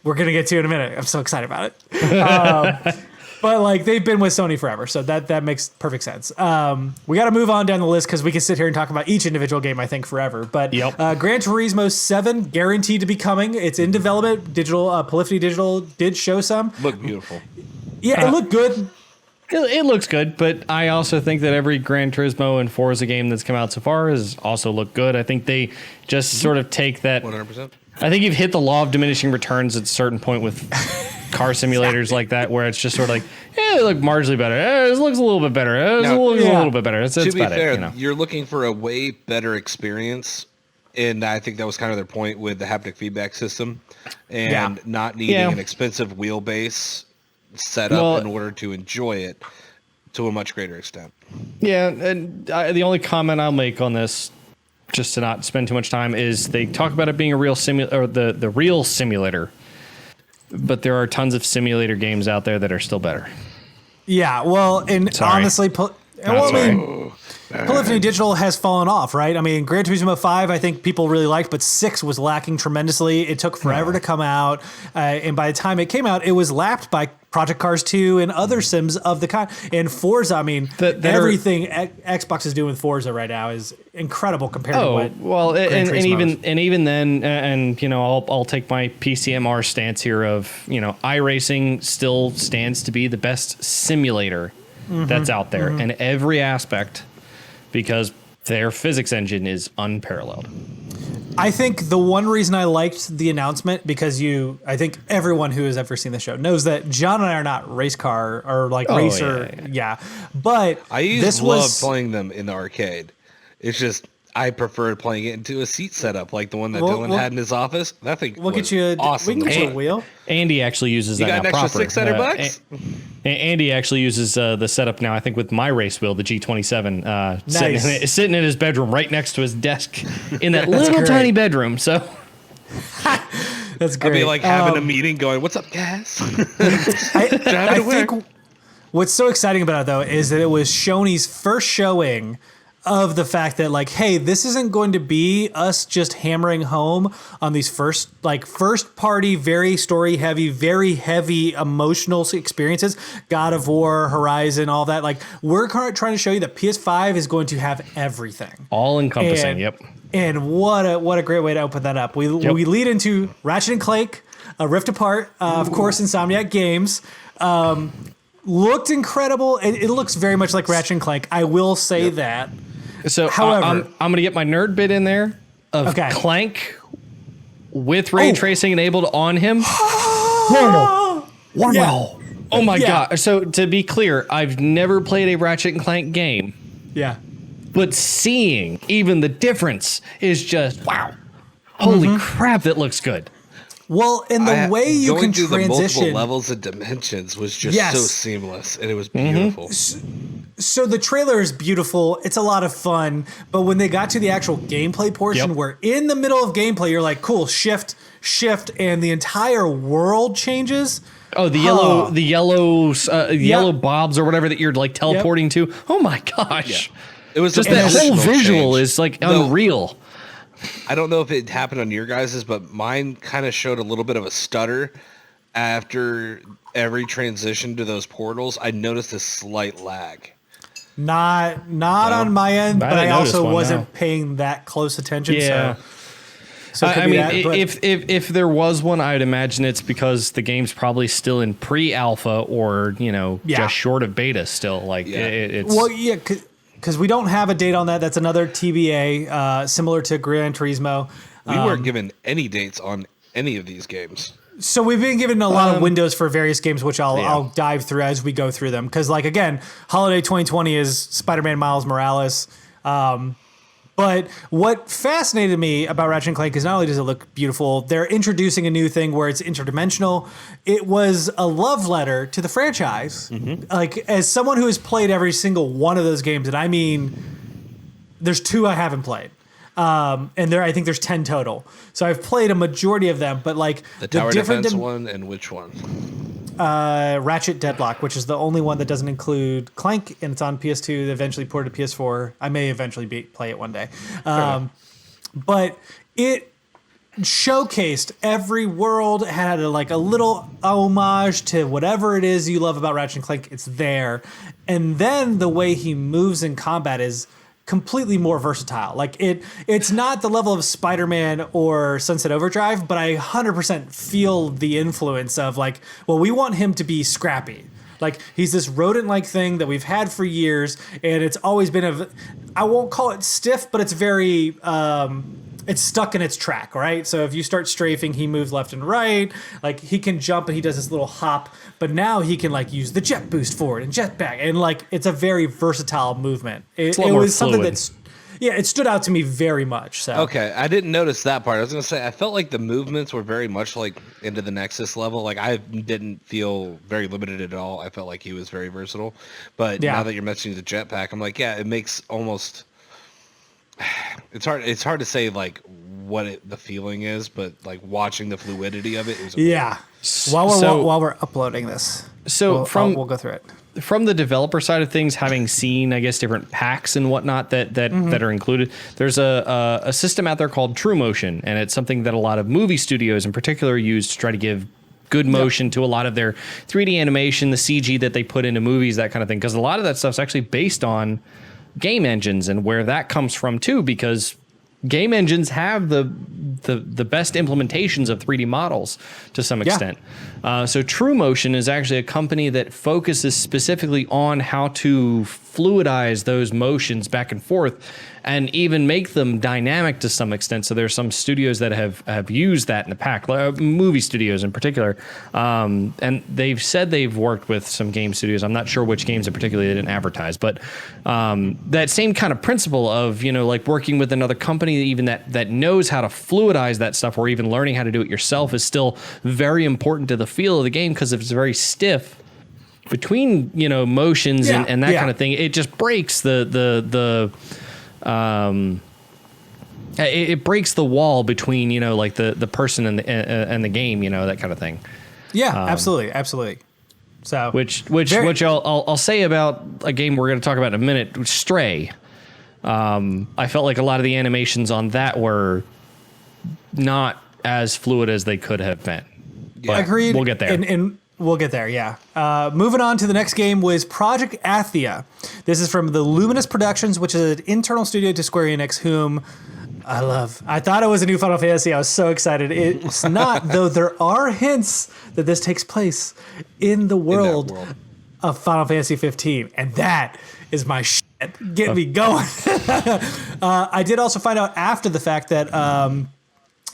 we're going to get to in a minute. I'm so excited about it. But like they've been with Sony forever, so that makes perfect sense. We got to move on down the list because we can sit here and talk about each individual game, I think, forever. But Gran Turismo 7 guaranteed to be coming. It's in development. Polyphony Digital did show some. Look beautiful. Yeah, it looked good. It looks good, but I also think that every Gran Turismo and Forza game that's come out so far has also looked good. I think they just sort of take that. 100%. I think you've hit the law of diminishing returns at a certain point with car simulators like that, where it's just sort of like, they look marginally better. This looks a little bit better. This looks a little bit better. That's To be about fair, it. you're looking for a way better experience, and I think that was kind of their point with the haptic feedback system, and not needing an expensive wheelbase set up in order to enjoy it to a much greater extent. Yeah, and the only comment I'll make on this, just to not spend too much time, is they talk about it being a real simulator, or the real simulator, but there are tons of simulator games out there that are still better. Yeah, well, and honestly, Polyphony Digital has fallen off, right? I mean, Gran Turismo 5, I think people really liked, but 6 was lacking tremendously. It took forever to come out, and by the time it came out, it was lapped by Project Cars 2 and other sims of the kind. And Forza, I mean, everything Xbox is doing with Forza right now is incredible compared to what. Well, and even then, I'll take my PCMR stance here of, iRacing still stands to be the best simulator that's out there, and every aspect because their physics engine is unparalleled. I think the one reason I liked the announcement, because I think everyone who has ever seen the show knows that John and I are not race car or like racer. Yeah. But I used to love playing them in the arcade. It's just, I preferred playing it into a seat setup like the one that Dylan had in his office. That thing we'll get you awesome. We can get you a wheel. Andy actually uses that now proper. You got an extra $600? Andy actually uses the setup now, I think, with my race wheel, the G27, nice. sitting in his bedroom right next to his desk in that little tiny bedroom. So that's great. I'd be like having a meeting going, what's up, guys? I think what's so exciting about it, though, is that it was Sony's first showing of the fact that, like, hey, this isn't going to be us just hammering home on these first party, very story heavy, very heavy emotional experiences, God of War, Horizon, all that. Like, we're trying to show you that PS5 is going to have everything. All encompassing. Yep. And what a great way to open that up. We lead into Ratchet and Clank, a Rift Apart, of course, Insomniac Games. Looked incredible. It looks very much like Ratchet and Clank. I will say that. So, however, I'm going to get my nerd bit in there of Clank with ray tracing enabled on him. Wow. Yeah. Oh my God. So to be clear, I've never played a Ratchet and Clank game. Yeah. But seeing even the difference is just, wow. Holy crap, that looks good. Well, and the way you can through transition the multiple levels of dimensions was just so seamless, and it was beautiful. So the trailer is beautiful. It's a lot of fun, but when they got to the actual gameplay portion, where in the middle of gameplay, you're like, cool, shift, and the entire world changes. Oh, the yellow bobs or whatever that you're like teleporting to. Oh my gosh! Yeah. It was just that whole visual is like unreal. I don't know if it happened on your guys's, but mine kind of showed a little bit of a stutter after every transition to those portals. I noticed a slight lag. Not on my end, but I also wasn't paying that close attention. Yeah. So I mean, if there was one, I'd imagine it's because the game's probably still in pre-alpha or just short of beta still. Like it's because we don't have a date on that. That's another TBA, similar to Gran Turismo. We weren't given any dates on any of these games. So we've been given a lot of windows for various games, which I'll dive through as we go through them. Because, like, again, holiday 2020 is Spider-Man Miles Morales. But what fascinated me about Ratchet and Clank is not only does it look beautiful, they're introducing a new thing where it's interdimensional. It was a love letter to the franchise. Like, as someone who has played every single one of those games, and I mean, there's 2 I haven't played. And I think there's 10 total. So I've played a majority of them, but like the tower defense one and which one? Ratchet Deadlock, which is the only one that doesn't include Clank, and it's on PS2. They eventually ported to PS4. I may eventually play it one day. But it showcased every world, had a little homage to whatever it is you love about Ratchet and Clank. It's there. And then the way he moves in combat is completely more versatile. Like it's not the level of Spider-Man or Sunset Overdrive, but I 100% feel the influence of like, well, we want him to be scrappy. Like he's this rodent-like thing that we've had for years, and it's always been I won't call it stiff, but it's very it's stuck in its track, right? So if you start strafing, he moves left and right. Like he can jump and he does this little hop, but now he can like use the jet boost forward and jet back, and like it's a very versatile movement. It was something that's it stood out to me very much. So okay, I didn't notice that part. I was gonna say I felt like the movements were very much like into the Nexus level. Like I didn't feel very limited at all. I felt like he was very versatile. But now that you're mentioning the jetpack, I'm like, yeah, it makes almost. It's hard to say like what the feeling is, but like watching the fluidity of it is while we're uploading this. So we'll go through it. From the developer side of things, having seen I guess different packs and whatnot that are included, there's a system out there called True Motion, and it's something that a lot of movie studios in particular use to try to give good motion to a lot of their 3D animation, the CG that they put into movies, that kind of thing, because a lot of that stuff's actually based on game engines and where that comes from too, because game engines have the best implementations of 3D models to some extent. So True Motion is actually a company that focuses specifically on how to fluidize those motions back and forth and even make them dynamic to some extent. So there's some studios that have used that in the past, movie studios in particular. And they've said they've worked with some game studios. I'm not sure which games in particular they didn't advertise, but that same kind of principle of, like working with another company, even that knows how to fluidize that stuff, or even learning how to do it yourself, is still very important to the feel of the game, because if it's very stiff between motions and that kind of thing, it just breaks it breaks the wall between like the person and the game, that kind of thing. Absolutely. So which I'll say about a game we're going to talk about in a minute, Stray. I felt like a lot of the animations on that were not as fluid as they could have been. Yeah. Agreed. We'll get there. And we'll get there, yeah. Moving on to the next game was Project Athia. This is from the Luminous Productions, which is an internal studio to Square Enix, whom I love. I thought it was a new Final Fantasy. I was so excited. It's not, though there are hints that this takes place in the world of Final Fantasy 15, and that is my shit. Get me going. I did also find out after the fact that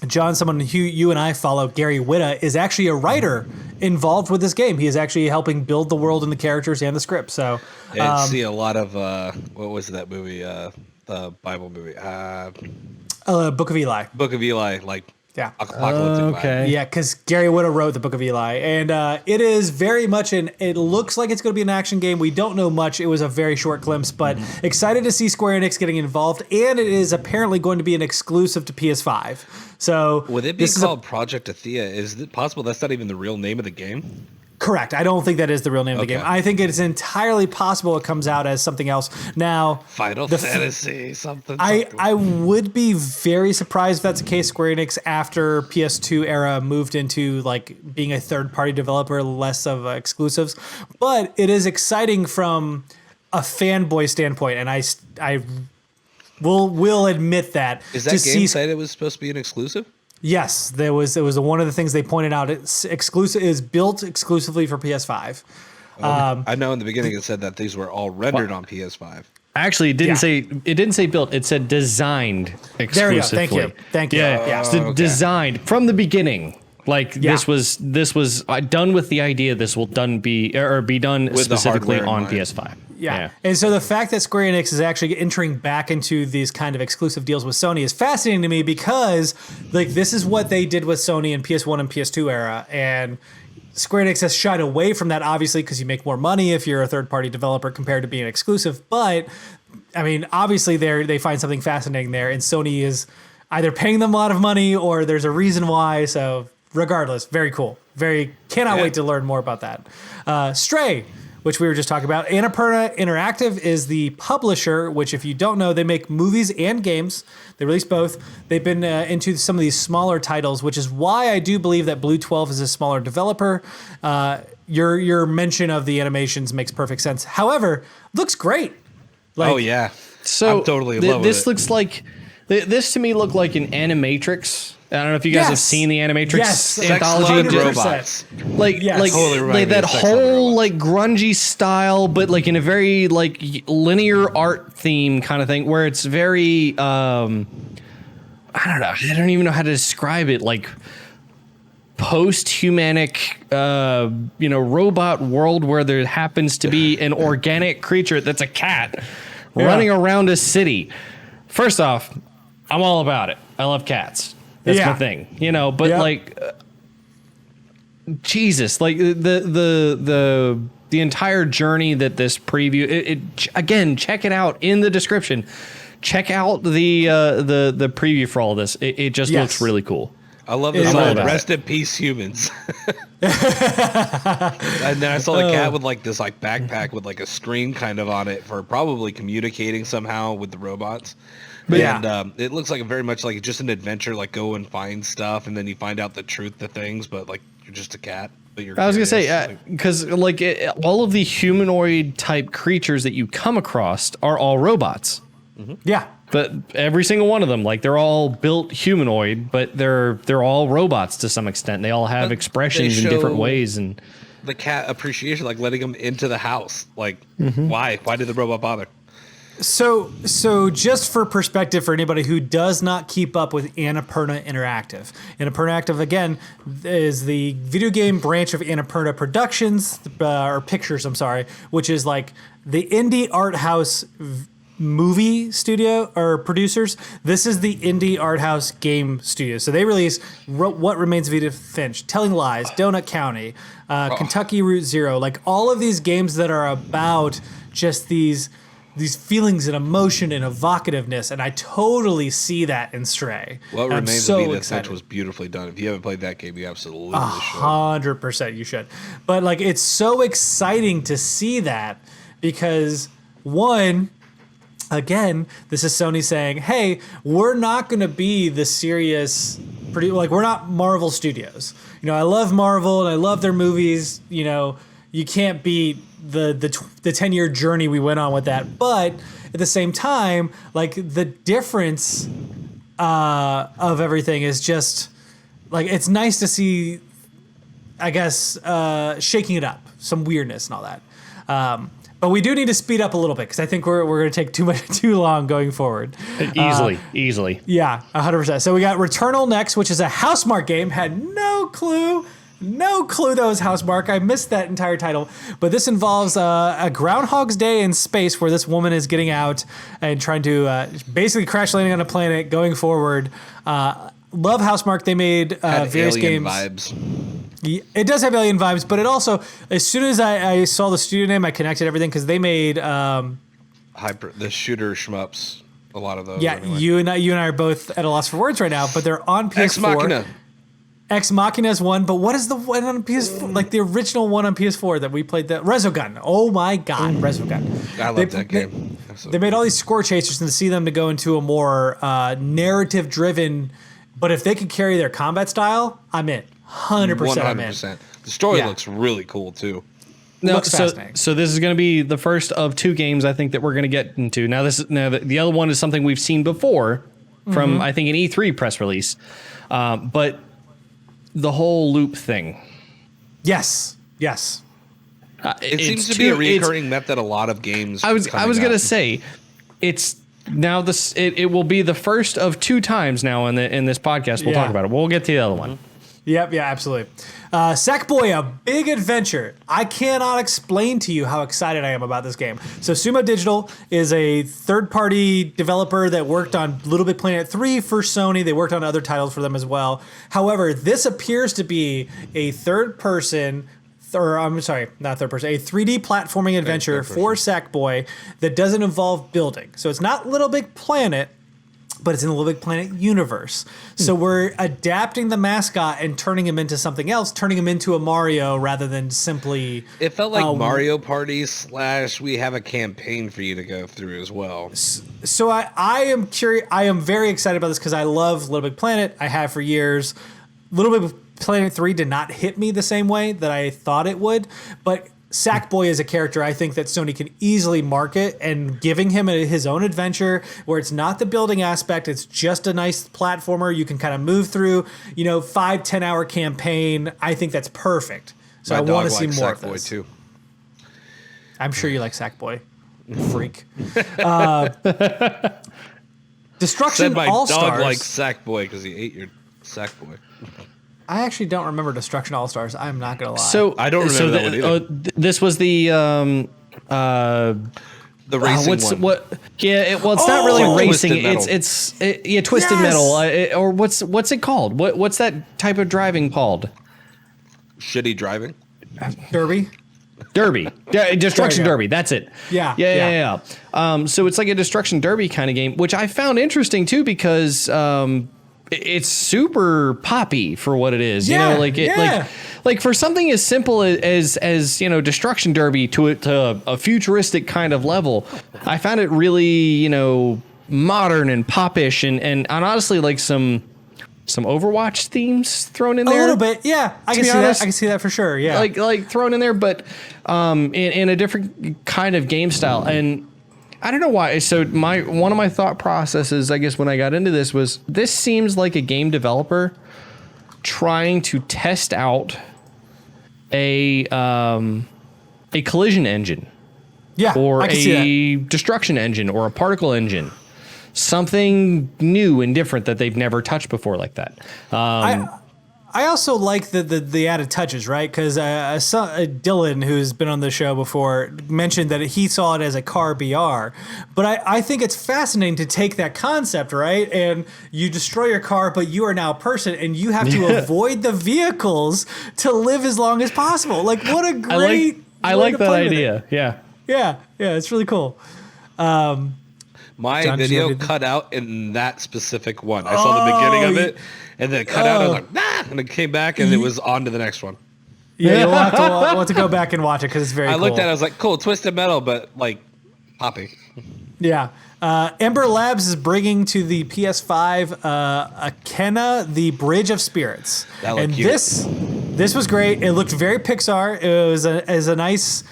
John, someone who you and I follow, Gary Whitta, is actually a writer involved with this game. He is actually helping build the world and the characters and the script. So I see a lot of what was that movie? The Bible movie, Book of Eli. Book of Eli, like apocalyptic. Okay. Yeah, because Gary Whitta wrote the Book of Eli, and it is very much it looks like it's going to be an action game. We don't know much. It was a very short glimpse, but excited to see Square Enix getting involved, and it is apparently going to be an exclusive to PS5. So with it being called Project Athia, is it possible that's not even the real name of the game? Correct. I don't think that is the real name of the game. I think it's entirely possible it comes out as something else. Now, Final Fantasy, something. I would be very surprised if that's the case. Square Enix, after PS2 era, moved into like being a third-party developer, less of exclusives. But it is exciting from a fanboy standpoint, and I will admit that. Is that game said it was supposed to be an exclusive? Yes, it was one of the things they pointed out. It's exclusive, is built exclusively for PS5. I know in the beginning it said that these were all rendered on PS5. Actually, it didn't say built. It said designed exclusively. There we go. Thank you. Yeah. So designed from the beginning. Like this was done with the idea this will be done with specifically on PS5. Yeah. And so the fact that Square Enix is actually entering back into these kind of exclusive deals with Sony is fascinating to me, because like this is what they did with Sony in PS1 and PS2 era, and Square Enix has shied away from that, obviously, because you make more money if you're a third-party developer compared to being exclusive. But I mean, obviously they find something fascinating there, and Sony is either paying them a lot of money or there's a reason why. So regardless, very cool. Cannot wait to learn more about that. Stray, which we were just talking about. Annapurna Interactive is the publisher, which if you don't know, they make movies and games. They release both. They've been into some of these smaller titles, which is why I do believe that Blue 12 is a smaller developer. Your mention of the animations makes perfect sense. However, looks great. So I'm totally in love with this it. looks like this to me looked like an Animatrix. I don't know if you guys have seen the Animatrix anthology. Robots. Like that whole like grungy style, but like in a very like linear art theme kind of thing, where it's very I don't know. I don't even know how to describe it. Like post-humanic, robot world where there happens to be an organic creature that's a cat running around a city. First off, I'm all about it. I love cats. That's my thing, but like, Jesus, like the entire journey that this preview, again, check it out in the description. Check out the preview for all of this. It just looks really cool. I love this. Rest in peace, humans. And then I saw the cat with like this like backpack with like a screen kind of on it for probably communicating somehow with the robots. And it looks like very much like just an adventure, like go and find stuff, and then you find out the truth of things, but like you're just a cat. But you're. I was gonna say because all of the humanoid type creatures that you come across are all robots. Mm-hmm. Yeah, But every single one of them, like they're all built humanoid, but they're all robots to some extent. They all have expressions in different ways, and the cat appreciation, like letting them into the house. Like, why did the robot bother? So just for perspective for anybody who does not keep up with Annapurna Interactive. Annapurna Interactive, again, is the video game branch of Annapurna Productions, or Pictures, I'm sorry, which is like the indie art house movie studio or producers. This is the indie art house game studio. So they release What Remains of Edith Finch, Telling Lies, Donut County, Kentucky Route Zero, like all of these games that are about just these feelings and emotion and evocativeness, and I totally see that in Stray. What Remains of Edith Finch was beautifully done. If you haven't played that game, you absolutely should. 100% you should. But like, it's so exciting to see that because one, again, this is Sony saying, hey, we're not going to be the serious, we're not Marvel Studios. You know, I love Marvel and I love their movies. You know, you can't beat the 10-year journey we went on with that. But at the same time, like the difference of everything is just like, it's nice to see, I guess, shaking it up, some weirdness and all that. But we do need to speed up a little bit because I think we're going to take too long going forward. Easily. Yeah, 100%. So we got Returnal next, which is a Housemarque game. Had no clue that was Housemarque. I missed that entire title. But this involves a Groundhog's Day in space where this woman is getting out and trying to basically crash landing on a planet going forward. Love Housemarque. They made various alien games. Vibes. It does have alien vibes, but it also, as soon as I saw the studio name, I connected everything because they made the shooter shmups. A lot of those. Yeah, anyway. You and I are both at a loss for words right now, but they're on PS4. Ex Machina. Ex Machina is one, but what is the one on PS4? Like the original one on PS4 that we played, the Resogun. Oh my God, Resogun. I love that game. They made all these score chasers, and to see them to go into a more narrative-driven, but if they could carry their combat style, I'm in. 100% I'm in. 100%. The story looks really cool too. No, so this is going to be the first of two games I think that we're going to get into. Now the other one is something we've seen before from I think an E3 press release, but the whole loop thing. Yes. It seems to be a recurring method. A lot of games. I was going to say, it's now this. It will be the first of two times now in this podcast. We'll talk about it. We'll get to the other one. Yep, yeah, absolutely. Sackboy, a big adventure. I cannot explain to you how excited I am about this game. So Sumo Digital is a third-party developer that worked on Little Big Planet 3 for Sony. They worked on other titles for them as well. However, this appears to be a third-person, or I'm sorry, not third-person, a 3D platforming adventure for Sackboy that doesn't involve building. So it's not Little Big Planet, but it's in the Little Big Planet universe. So we're adapting the mascot and turning him into something else, turning him into a Mario rather than simply... It felt like Mario Party / we have a campaign for you to go through as well. So I am curious. I am very excited about this because I love Little Big Planet. I have for years. Little Big Planet 3 did not hit me the same way that I thought it would, but Sackboy is a character I think that Sony can easily market, and giving him his own adventure where it's not the building aspect, it's just a nice platformer you can kind of move through, 5-10 hour campaign. I think that's perfect. So I want to see more of this. Too. I'm sure you like Sackboy, freak. Destruction All-Stars. My dog likes Sackboy because he ate your Sackboy. I actually don't remember Destruction All-Stars. I'm not gonna lie. So I don't remember that one either. This was the racing one. What? Yeah. It's not really racing. It's Twisted Metal. Or what's it called? What's that type of driving called? Shitty driving. Derby. Destruction Derby. That's it. Yeah. So it's like a Destruction Derby kind of game, which I found interesting too because it's super poppy for what it is. Like for something as simple as Destruction Derby to a futuristic kind of level, I found it really modern and popish and honestly like some Overwatch themes thrown in there. A little bit, yeah. I can see that. I can see that for sure. Yeah, like thrown in there, but in a different kind of game style. And I don't know why. So one of my thought processes, I guess, when I got into this seems like a game developer trying to test out a collision engine. Yeah, or I can see a destruction engine or a particle engine. Something new and different that they've never touched before like that. I also like the added touches, right? Because Dylan, who's been on the show before, mentioned that he saw it as a car BR. But I think it's fascinating to take that concept, right? And you destroy your car, but you are now a person, and you have to avoid the vehicles to live as long as possible. Like, what a great I like that idea. Yeah. Yeah, it's really cool. My video cut out in that specific one. I saw the beginning of it, and then it cut out. I was like, nah, and it came back, and it was on to the next one. Yeah, you'll have to go back and watch it because it's very cool. I looked at it, I was like, cool, Twisted Metal, but like poppy. Yeah. Ember Labs is bringing to the PS5 Akenna, the Bridge of Spirits. And cute. This was great. It looked very Pixar. It was a nice...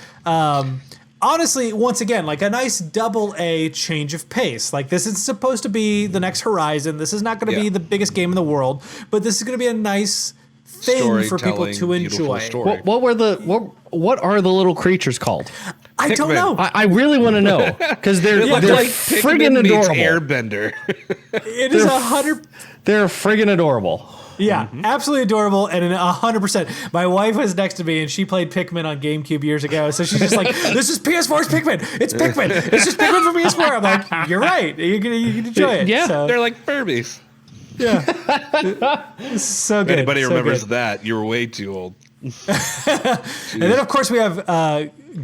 honestly, once again, like a nice double-A change of pace. Like, this is supposed to be the next Horizon. This is not going to be the biggest game in the world, but this is going to be a nice thing for people to enjoy. What are the little creatures called? I don't know. I really want to know because they're like friggin' adorable. Airbender. It is 100. They're friggin' adorable. Yeah, absolutely adorable, and 100%. My wife was next to me, and she played Pikmin on GameCube years ago, so she's just like, "This is PS4's Pikmin. It's Pikmin. It's just Pikmin for PS4." I'm like, "You're right. You can enjoy it." Yeah, so, they're like Furbies. Yeah, it's so good. If anybody so remembers good. that, you were way too old. And then, of course, we have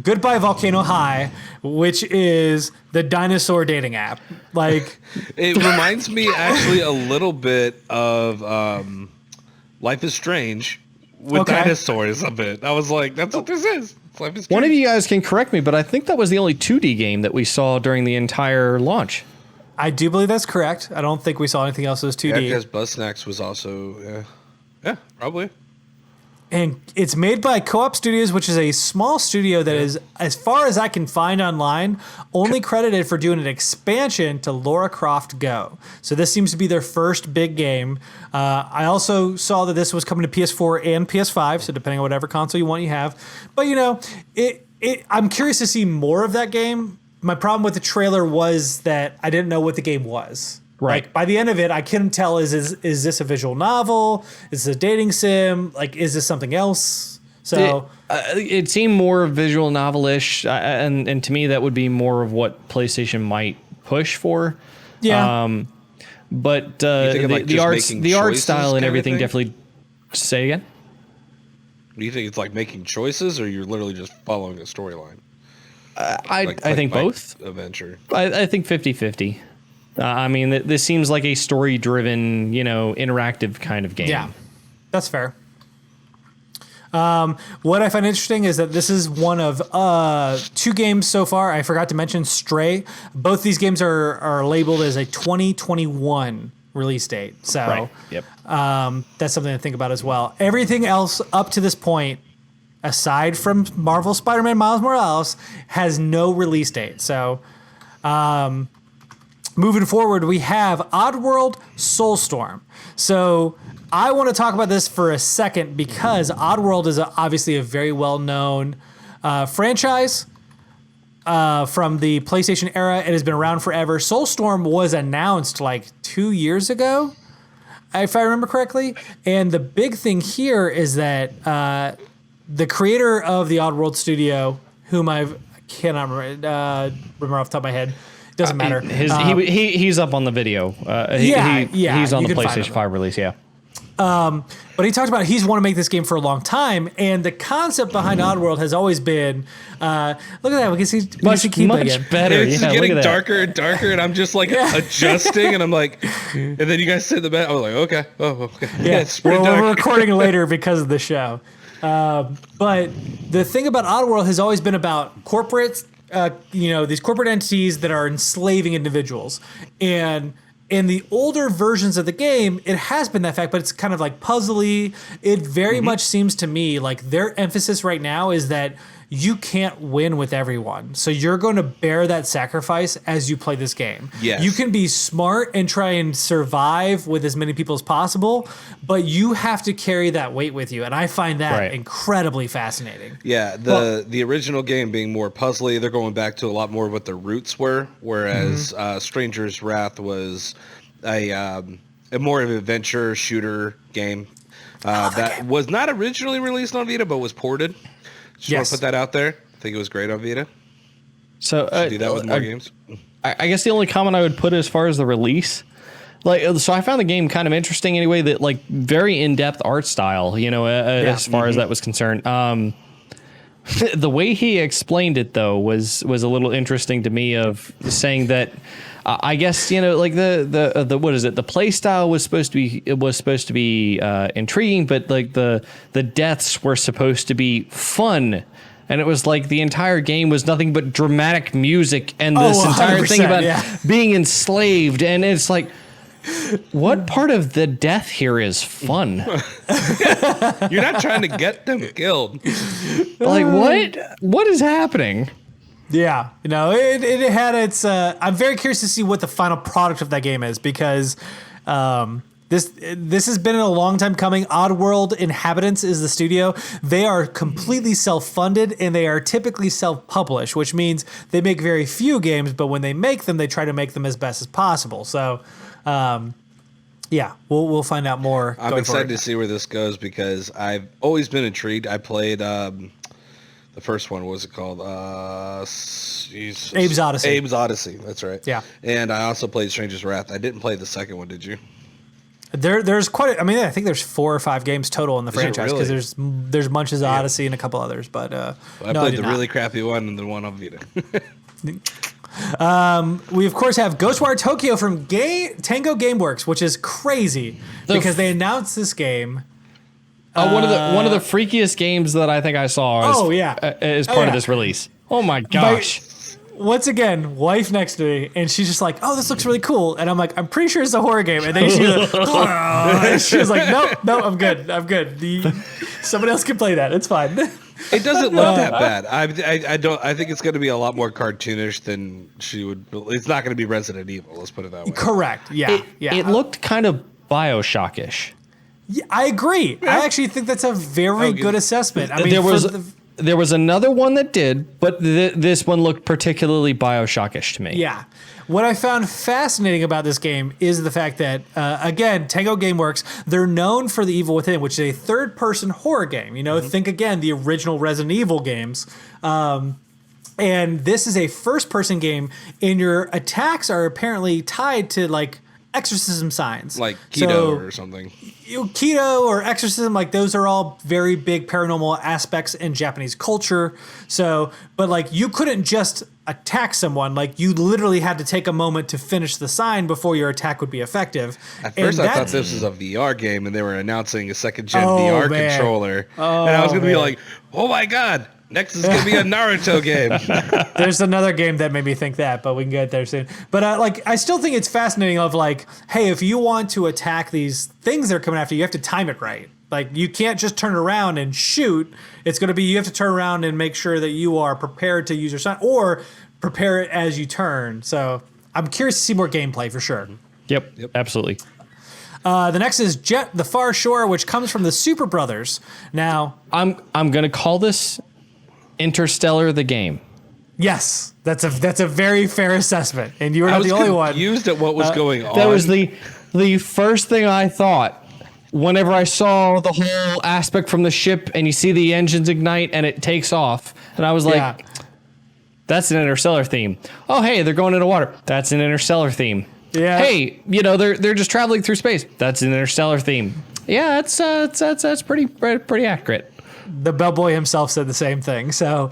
Goodbye Volcano High, which is the dinosaur dating app. Like, it reminds me actually a little bit of Life is Strange with dinosaurs a bit. I was like, that's what this is. Life is Strange. One of you guys can correct me, but I think that was the only 2D game that we saw during the entire launch. I do believe that's correct. I don't think we saw anything else that was 2D. Yeah, because Buzzsnacks was also, yeah, probably. And it's made by Co-op Studios, which is a small studio that is, as far as I can find online, only credited for doing an expansion to Lara Croft Go. So this seems to be their first big game. I also saw that this was coming to PS4 and PS5, so depending on whatever console you want, you have. But, you know, I'm curious to see more of that game. My problem with the trailer was that I didn't know what the game was. Right. Like, by the end of it, I couldn't tell, is this a visual novel? Is this a dating sim? Like, is this something else? So it seemed more visual novel-ish, and to me, that would be more of what PlayStation might push for. Yeah. But the art style and everything definitely. Say again. Do you think it's like making choices, or you're literally just following a storyline? I think both. Adventure. I think 50-50. I mean, this seems like a story-driven, interactive kind of game. Yeah, that's fair. What I find interesting is that this is one of 2 games so far. I forgot to mention Stray. Both these games are labeled as a 2021 release date. So right. Yep. That's something to think about as well. Everything else up to this point, aside from Marvel Spider-Man Miles Morales, has no release date. So moving forward, we have Oddworld Soulstorm. So I want to talk about this for a second because Oddworld is obviously a very well-known franchise from the PlayStation era. It has been around forever. Soulstorm was announced like 2 years ago, if I remember correctly. And the big thing here is that the creator of the Oddworld studio, whom I cannot remember off the top of my head, doesn't matter. He's up on the video. He's on the PlayStation 5 release. Yeah. But he talked about he's wanted to make this game for a long time, and the concept behind Oddworld has always been look at that, we can see much better. It's getting darker and darker, and I'm just like adjusting, and I'm like, and then you guys sit in the bed. I was like, okay, okay, yeah, it's pretty dark. We're recording later because of the show. But the thing about Oddworld has always been about corporates. These corporate entities that are enslaving individuals. And in the older versions of the game, it has been that fact, but it's kind of like puzzly. It very much seems to me like their emphasis right now is that you can't win with everyone. So you're going to bear that sacrifice as you play this game. Yes. You can be smart and try and survive with as many people as possible, but you have to carry that weight with you. And I find that incredibly fascinating. Yeah, the original game being more puzzly, they're going back to a lot more of what the roots were, whereas Stranger's Wrath was a more of an adventure shooter game that was not originally released on Vita, but was ported. Just want to put that out there. I think it was great on Vita. So do that with more games. I guess the only comment I would put as far as the release, so I found the game kind of interesting anyway. That very in-depth art style, as far as that was concerned. The way he explained it though was a little interesting to me. Of saying that, I guess the what is it? The play style was supposed to be intriguing, but the deaths were supposed to be fun. And it was the entire game was nothing but dramatic music and this entire thing about being enslaved. And it's what part of the death here is fun? You're not trying to get them killed. What is happening? Yeah, it had its. I'm very curious to see what the final product of that game is, because this has been a long time coming. Oddworld Inhabitants is the studio. They are completely self-funded and they are typically self-published, which means they make very few games, but when they make them, they try to make them as best as possible. So, we'll find out more. I'm excited to see where this goes because I've always been intrigued. I played. The first one, what was it called? Abe's Odyssey. Abe's Odyssey, that's right. Yeah. And I also played Stranger's Wrath. I didn't play the second one, did you? There's quite. I think there's 4 or 5 games total in the franchise because there's Munch's Odyssey and a couple others. But I played the really crappy one and the one on Vita. We of course have Ghostwire Tokyo from Tango Gameworks, which is crazy because they announced this game. One of the freakiest games that I think I saw. As part of this release. Oh my gosh! Once again, wife next to me, and she's just like, "Oh, this looks really cool," and I'm like, "I'm pretty sure it's a horror game." And then she was like, "No, I'm good. Somebody else can play that. It's fine." It doesn't look that bad. I think it's going to be a lot more cartoonish than she would. It's not going to be Resident Evil. Let's put it that way. Correct. Yeah. It looked kind of BioShock-ish. Yeah, I agree. Yeah. I actually think that's a very good assessment. There was another one that did, but this one looked particularly BioShock-ish to me. Yeah. What I found fascinating about this game is the fact that, again, Tango Gameworks, they're known for The Evil Within, which is a third-person horror game. Think again, the original Resident Evil games. And this is a first-person game, and your attacks are apparently tied to, exorcism signs. Like keto or something. Keto or exorcism, those are all very big paranormal aspects in Japanese culture. So, but you couldn't just attack someone. You literally had to take a moment to finish the sign before your attack would be effective. At first I thought this was a VR game and they were announcing a second-gen VR controller. And I was going to be like, oh my God. Next is going to be a Naruto game. There's another game that made me think that, but we can get there soon. But I still think it's fascinating of hey, if you want to attack these things that are coming after you, you have to time it right. You can't just turn around and shoot. It's going to be, you have to turn around and make sure that you are prepared to use your sign or prepare it as you turn. So I'm curious to see more gameplay for sure. Yep. Absolutely. The next is Jet the Far Shore, which comes from the Super Brothers. Now, I'm going to call this Interstellar the game. Yes, that's a very fair assessment, and you were not the only one. Confused at what was going on. That was the first thing I thought whenever I saw the whole aspect from the ship, and you see the engines ignite and it takes off, and I was like, "That's an Interstellar theme." Oh, hey, they're going into water. That's an Interstellar theme. Yeah. Hey, they're just traveling through space. That's an Interstellar theme. Yeah, that's pretty accurate. The bellboy himself said the same thing. So,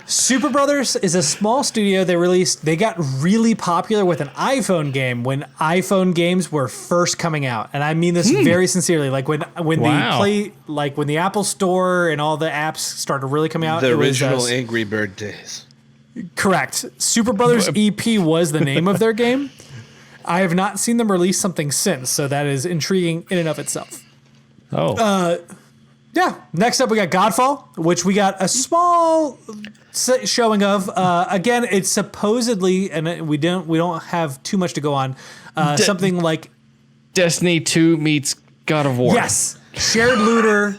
Super Brothers is a small studio. They got really popular with an iPhone game when iPhone games were first coming out, and I mean this very sincerely. When when the Apple Store and all the apps started really coming out, the original Angry Bird days. Correct. Super Brothers EP was the name of their game. I have not seen them release something since, so that is intriguing in and of itself. Oh. Yeah. Next up, we got Godfall, which we got a small showing of. Again, it's supposedly, and we don't have too much to go on. Something like Destiny 2 meets God of War. Yes. Shared looter,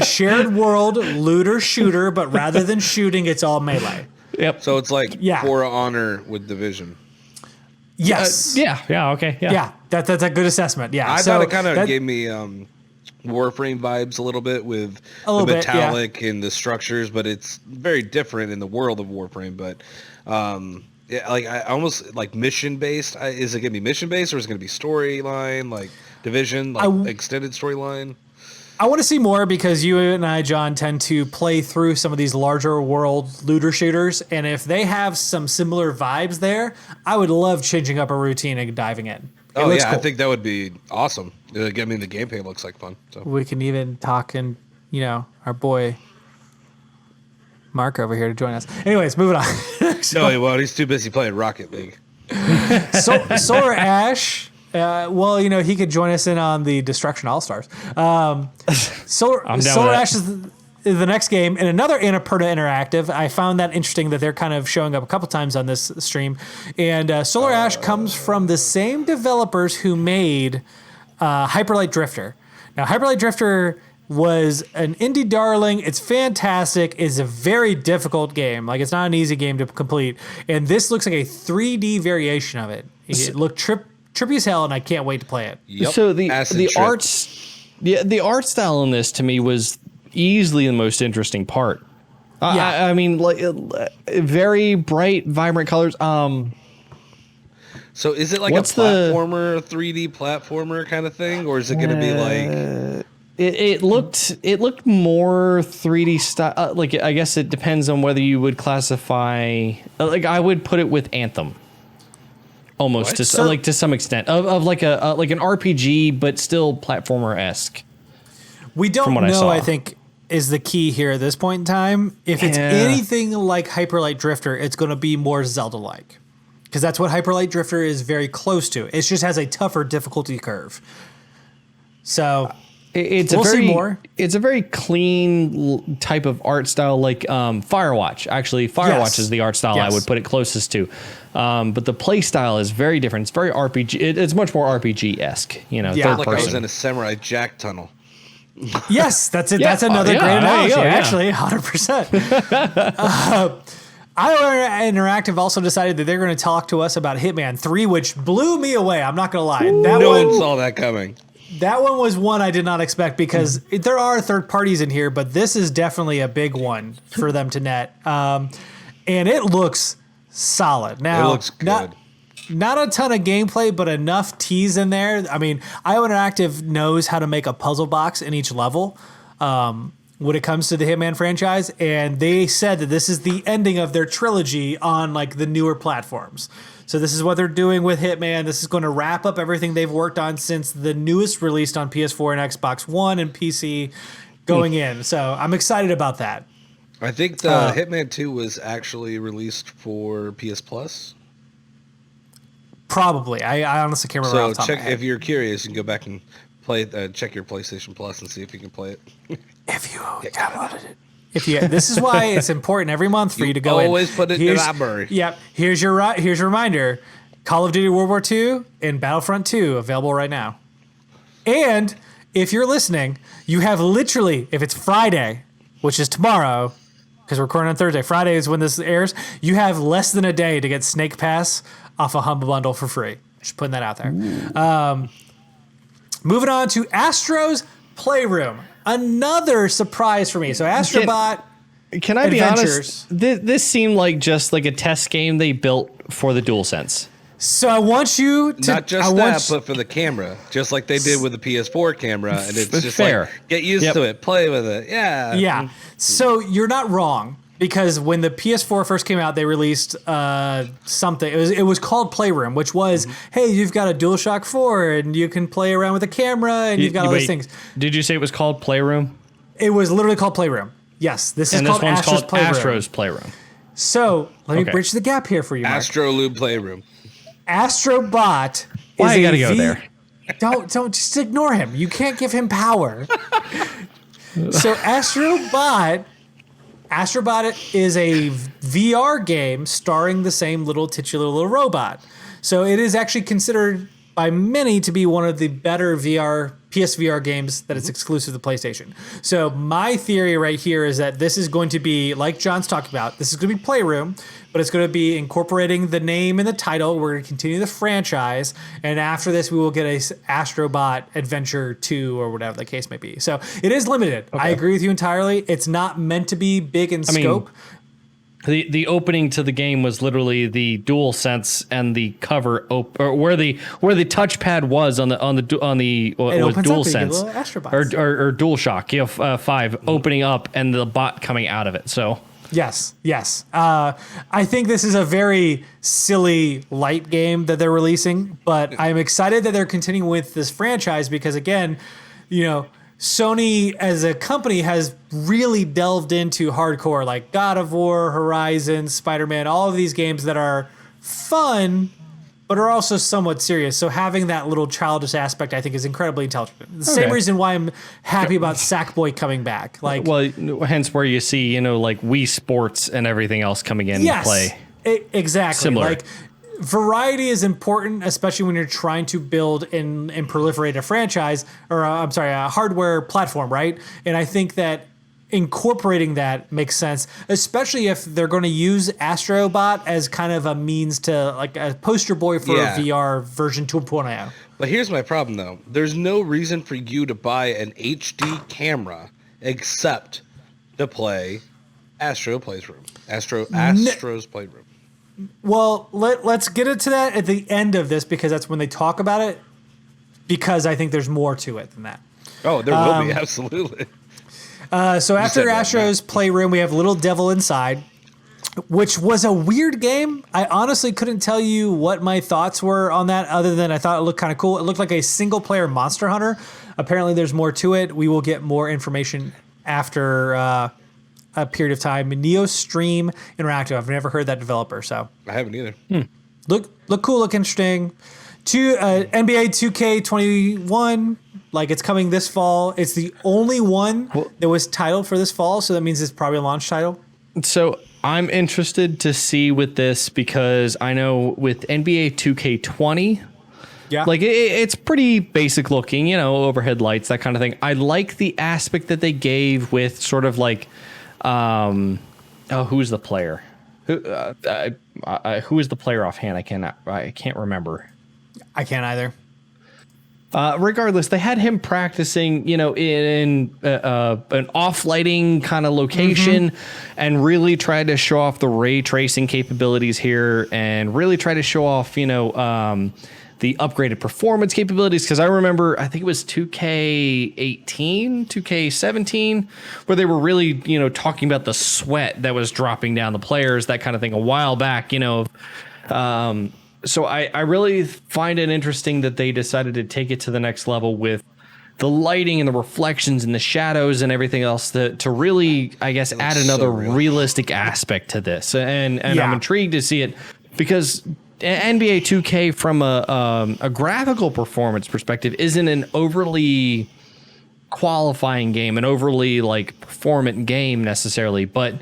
shared world looter shooter, but rather than shooting, it's all melee. Yep. So it's like For Honor with Division. Yes. Yeah. Okay. Yeah. That's a good assessment. Yeah. I thought it kind of gave me Warframe vibes a little bit with the metallic and the structures, but it's very different in the world of Warframe. But I almost like mission based. Is it gonna be mission based or is it gonna be storyline like Division, extended storyline? I want to see more because you and I, John, tend to play through some of these larger world looter shooters, and if they have some similar vibes there, I would love changing up a routine and diving in. Cool. I think that would be awesome. I mean, the gameplay looks like fun. So we can even talk and our boy Mark over here to join us. Anyways, moving on. No, he's too busy playing Rocket League. Solar Ash. He could join us in on the Destruction All-Stars. Solar Ash is the next game, and another Annapurna Interactive. I found that interesting that they're kind of showing up a couple times on this stream. And Solar Ash comes from the same developers who made Hyperlight Drifter. Now, Hyperlight Drifter was an indie darling. It's fantastic. It's a very difficult game. Like, it's not an easy game to complete. And this looks like a 3D variation of it. It looked trippy as hell, and I can't wait to play it. Yep. So the art style in this to me was easily the most interesting part. I mean, like very bright, vibrant colors. So is it like a platformer, 3D platformer kind of thing, or is it going to be like? It looked more 3D style. Like, I guess it depends on whether you would classify. Like, I would put it with Anthem. Almost to some extent of like an RPG, but still platformer-esque. We don't know, I think, is the key here at this point in time. If it's anything like Hyperlight Drifter, it's going to be more Zelda-like. Because that's what Hyperlight Drifter is very close to. It just has a tougher difficulty curve. So we'll see more. It's a very clean type of art style, like Firewatch. Actually, Firewatch is the art style I would put it closest to. But the play style is very different. It's very RPG. It's much more RPG-esque. Third like person. I was in a Samurai Jack tunnel. Yes, that's it. That's another great analogy. Actually, 100%. IO Interactive also decided that they're going to talk to us about Hitman 3, which blew me away. I'm not going to lie. No one saw that coming. That one was one I did not expect because there are third parties in here, but this is definitely a big one for them to net. And it looks solid. Now, it looks good. Not a ton of gameplay, but enough tease in there. I mean, IO Interactive knows how to make a puzzle box in each level when it comes to the Hitman franchise, and they said that this is the ending of their trilogy on like the newer platforms. So this is what they're doing with Hitman. This is going to wrap up everything they've worked on since the newest released on PS4 and Xbox One and PC going in. So I'm excited about that. I think the Hitman 2 was actually released for PS Plus. Probably. I honestly can't remember. So check if you're curious, you can go back and play. Check your PlayStation Plus and see if you can play it. If you downloaded it. This is why it's important every month for you to go in. Always put it in the library. Yep. Here's your reminder: Call of Duty World War II and Battlefront 2 available right now. And if you're listening, you have literally, if it's Friday, which is tomorrow, because we're recording on Thursday. Friday is when this airs. You have less than a day to get Snake Pass off a Humble Bundle for free. Just putting that out there. Moving on to Astro's Playroom. Another surprise for me. So Astrobot Can I be honest? This seemed like just like a test game they built for the DualSense. So I want you to... Not just but for the camera. Just like they did with the PS4 camera. And it's just fair. Like, get used to it. Play with it. Yeah. Yeah. So you're not wrong. Because when the PS4 first came out, they released something. It was called Playroom, which was, hey, you've got a DualShock 4 and you can play around with the camera and you've got all these things. Did you say it was called Playroom? It was literally called Playroom. Yes, this is called Astro's Playroom. So let me bridge the gap here for you, Mark. Astrolube Playroom. Astrobot. Why you gotta go there? Don't just ignore him. You can't give him power. So Astrobot is a VR game starring the same little titular little robot. So it is actually considered by many to be one of the better PSVR games that is exclusive to PlayStation. So my theory right here is that this is going to be, like John's talking about, this is going to be Playroom, but it's going to be incorporating the name and the title. We're going to continue the franchise. And after this, we will get a Astrobot Adventure 2 or whatever the case may be. So it is limited. Okay. I agree with you entirely. It's not meant to be big in scope. The opening to the game was literally the DualSense and the cover or where the touchpad was on the DualSense or DualShock 5 opening up and the bot coming out of it. So yes. I think this is a very silly light game that they're releasing, but I'm excited that they're continuing with this franchise because again, Sony as a company has really delved into hardcore, like God of War, Horizon, Spider-Man, all of these games that are fun, but are also somewhat serious. So having that little childish aspect, I think, is incredibly intelligent. The same reason why I'm happy about Sackboy coming back. Hence where you see, like Wii Sports and everything else coming in to play. Exactly. Similar. Variety is important, especially when you're trying to build and proliferate a franchise or a hardware platform, right? And I think that incorporating that makes sense, especially if they're going to use Astrobot as kind of a means to like a poster boy for a VR version 2.0. But here's my problem though. There's no reason for you to buy an HD camera except to play Astro's Playroom. Well, let's get into that at the end of this because that's when they talk about it, because I think there's more to it than that. Oh, there will be, absolutely. So after Astro's Playroom, we have Little Devil Inside, which was a weird game. I honestly couldn't tell you what my thoughts were on that other than I thought it looked kind of cool. It looked like a single-player Monster Hunter. Apparently, there's more to it. We will get more information after a period of time. NeoStream Interactive. I've never heard that developer, so I haven't either. Look cool, look interesting. NBA 2K21, like it's coming this fall. It's the only one that was titled for this fall, so that means it's probably a launch title. So I'm interested to see with this because I know with NBA 2K20, it's pretty basic looking, overhead lights, that kind of thing. I like the aspect that they gave with sort of like who's the player? Who is the player offhand? I can't remember. I can't either. Regardless, they had him practicing, in an off-lighting kind of location, and really tried to show off the ray tracing capabilities here, and really try to show off, the upgraded performance capabilities. Because I remember, I think it was 2K18, 2K17, where they were really, talking about the sweat that was dropping down the players, that kind of thing, a while back, So I really find it interesting that they decided to take it to the next level with the lighting and the reflections and the shadows and everything else to really, I guess, add another realistic aspect to this. And I'm intrigued to see it because NBA 2K from a graphical performance perspective isn't an overly qualifying game, an overly performant game necessarily, but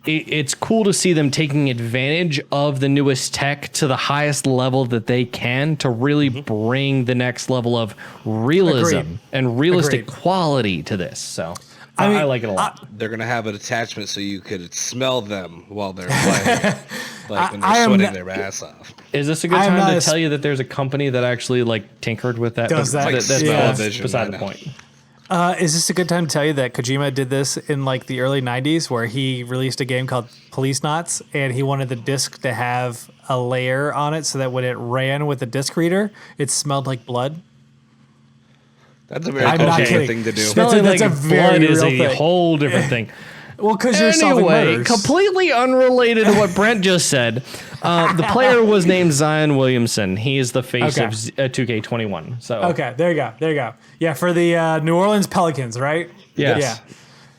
it's cool to see them taking advantage of the newest tech to the highest level that they can to really bring the next level of realism and realistic quality to this. So I like it a lot. They're going to have an attachment so you could smell them while they're playing, when they're sweating their ass off. Is this a good time to tell you that there's a company that actually tinkered with that? Does that? That's beside the point. Is this a good time to tell you that Kojima did this in the early 90s where he released a game called Police Knots and he wanted the disc to have a layer on it so that when it ran with the disc reader, it smelled like blood? That's a very Kojima thing to do. Smelling like blood is a whole different thing. Well, because you're solving murders. Completely unrelated to what Brent just said. The player was named Zion Williamson. He is the face of 2K21. So okay, there you go. Yeah, for the New Orleans Pelicans, right? Yes. Yeah.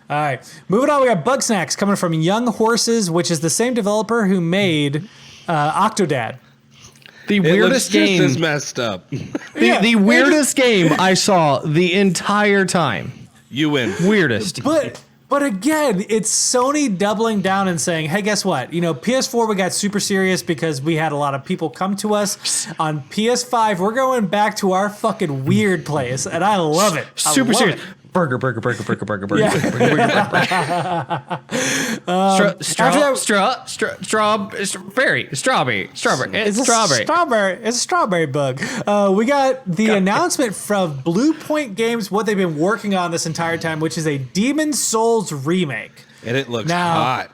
All right, moving on. We got Bug Snacks coming from Young Horses, which is the same developer who made Octodad. The weirdest game. Just as messed up. The weirdest game I saw the entire time. You win. Weirdest. But again, it's Sony doubling down and saying, hey, guess what? PS4, we got super serious because we had a lot of people come to us. On PS5, we're going back to our fucking weird place, and I love it. Super serious. Burger. Strawberry. It's a strawberry bug. We got the announcement from Blue Point Games, what they've been working on this entire time, which is a Demon's Souls remake. And it looks hot.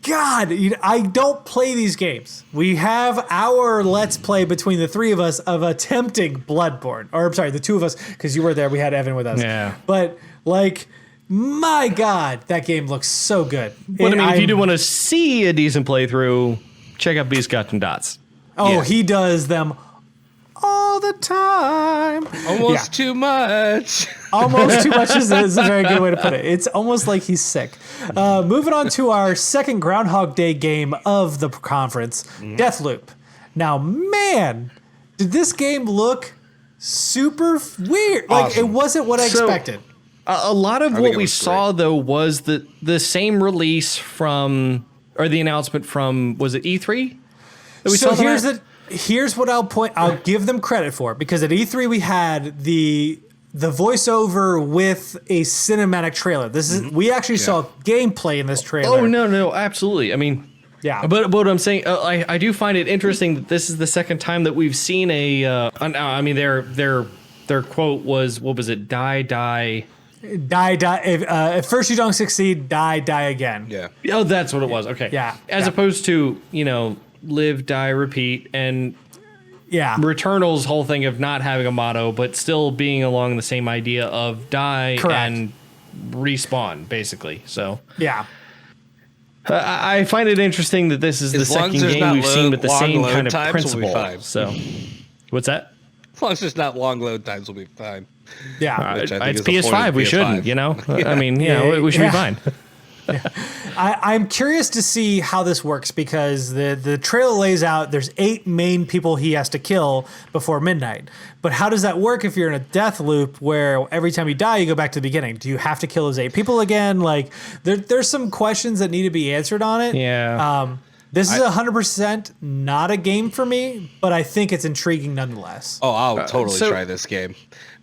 God, I don't play these games. We have our Let's Play between the three of us of attempting Bloodborne. Or, I'm sorry, the two of us, because you were there. We had Evan with us. Yeah. But, my God, that game looks so good. But, if you do want to see a decent playthrough, check out Beast Got Dots. Oh, yeah. He does them all the time. Almost too much. Almost too much is a very good way to put it. It's almost like he's sick. Moving on to our second Groundhog Day game of the conference, Deathloop. Now, man, did this game look super weird. Awesome. It wasn't what I expected. A lot of what we saw, though, was the same release from, or the announcement from, was it E3? Here's what I'll give them credit for, because at E3 we had the voiceover with a cinematic trailer. We actually saw gameplay in this trailer. Oh no, absolutely. I mean, yeah. But what I'm saying, I do find it interesting that this is the second time that we've seen their quote was, what was it? Die. If first you don't succeed, die again. Yeah. Oh, that's what it was. Okay. Yeah. As opposed to, live, die, repeat, and Returnal's whole thing of not having a motto, but still being along the same idea of die and respawn, basically. So yeah. I find it interesting that this is the second game we've seen with the same kind of principle. So, what's that? As long as there's not long load times, we'll be fine. Yeah, it's PS5. We shouldn't, I mean, we should be fine. I'm curious to see how this works, because the trailer lays out there's 8 main people he has to kill before midnight. But how does that work if you're in a death loop where every time you die, you go back to the beginning? Do you have to kill those 8 people again? There's some questions that need to be answered on it. Yeah. This is 100% not a game for me, but I think it's intriguing nonetheless. Oh, I'll totally try this game.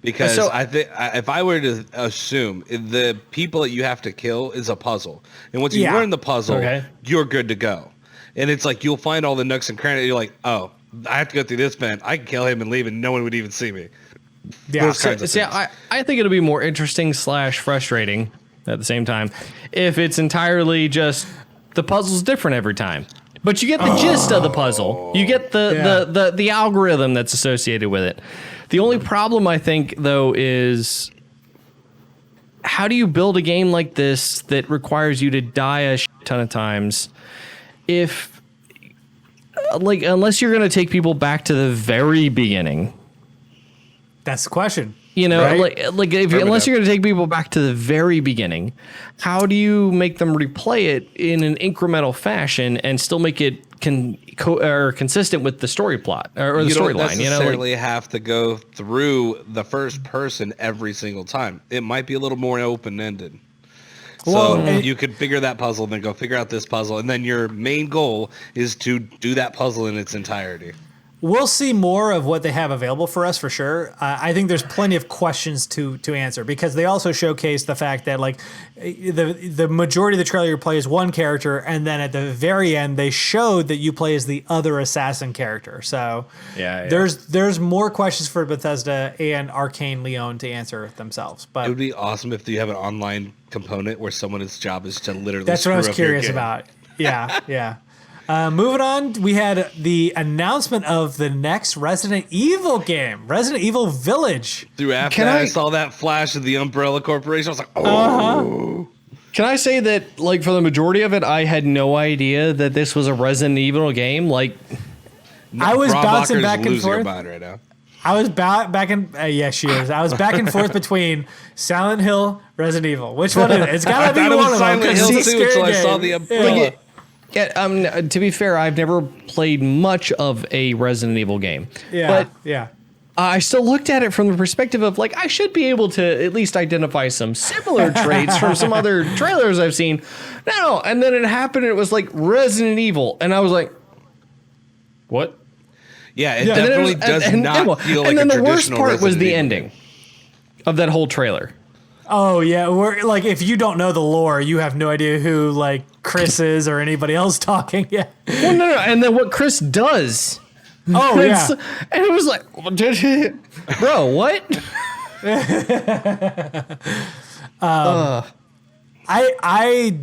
Because I think if I were to assume the people that you have to kill is a puzzle, and once you learn the puzzle, you're good to go. And it's like you'll find all the nooks and crannies. You're like, oh, I have to go through this vent. I can kill him and leave, and no one would even see me. Yeah, those kinds of things. I think it'll be more interesting / frustrating at the same time if it's entirely just the puzzle's different every time. But you get the gist of the puzzle. You get the algorithm that's associated with it. The only problem, I think, though, is how do you build a game like this that requires you to die a ton of times if, unless you're going to take people back to the very beginning? That's the question. Right? Unless you're going to take people back to the very beginning, how do you make them replay it in an incremental fashion and still make it consistent with the story plot or the storyline? You don't necessarily have to go through the first person every single time. It might be a little more open-ended. So you could figure that puzzle, then go figure out this puzzle, and then your main goal is to do that puzzle in its entirety. We'll see more of what they have available for us for sure. I think there's plenty of questions to answer, because they also showcase the fact that the majority of the trailer you play as one character, and then at the very end they showed that you play as the other assassin character. So there's more questions for Bethesda and Arcane Leon to answer themselves. But it would be awesome if you have an online component where someone's job is to literally. That's what I was curious about. Yeah. Moving on, we had the announcement of the next Resident Evil game, Resident Evil Village. After I saw that flash of the Umbrella Corporation, I was like, oh. Can I say that, for the majority of it, I had no idea that this was a Resident Evil game? I was bouncing back and forth. Right now. I was back and yes, she is. I was back and forth between Silent Hill, Resident Evil. Which one is it? It's gotta be one of them. Silent Hill too, until I saw the Umbrella. To be fair, I've never played much of a Resident Evil game. Yeah, but I still looked at it from the perspective of like, I should be able to at least identify some similar traits from some other trailers I've seen. No, and then it happened and it was like Resident Evil. And I was like, what? Yeah, it definitely does not feel like a traditional Resident Evil. And then the worst part was the ending of that whole trailer. Oh yeah, we're like, if you don't know the lore, you have no idea who like Chris is or anybody else talking. Yeah. Well, no, and then what Chris does. Oh yeah. And it was like, bro, what? I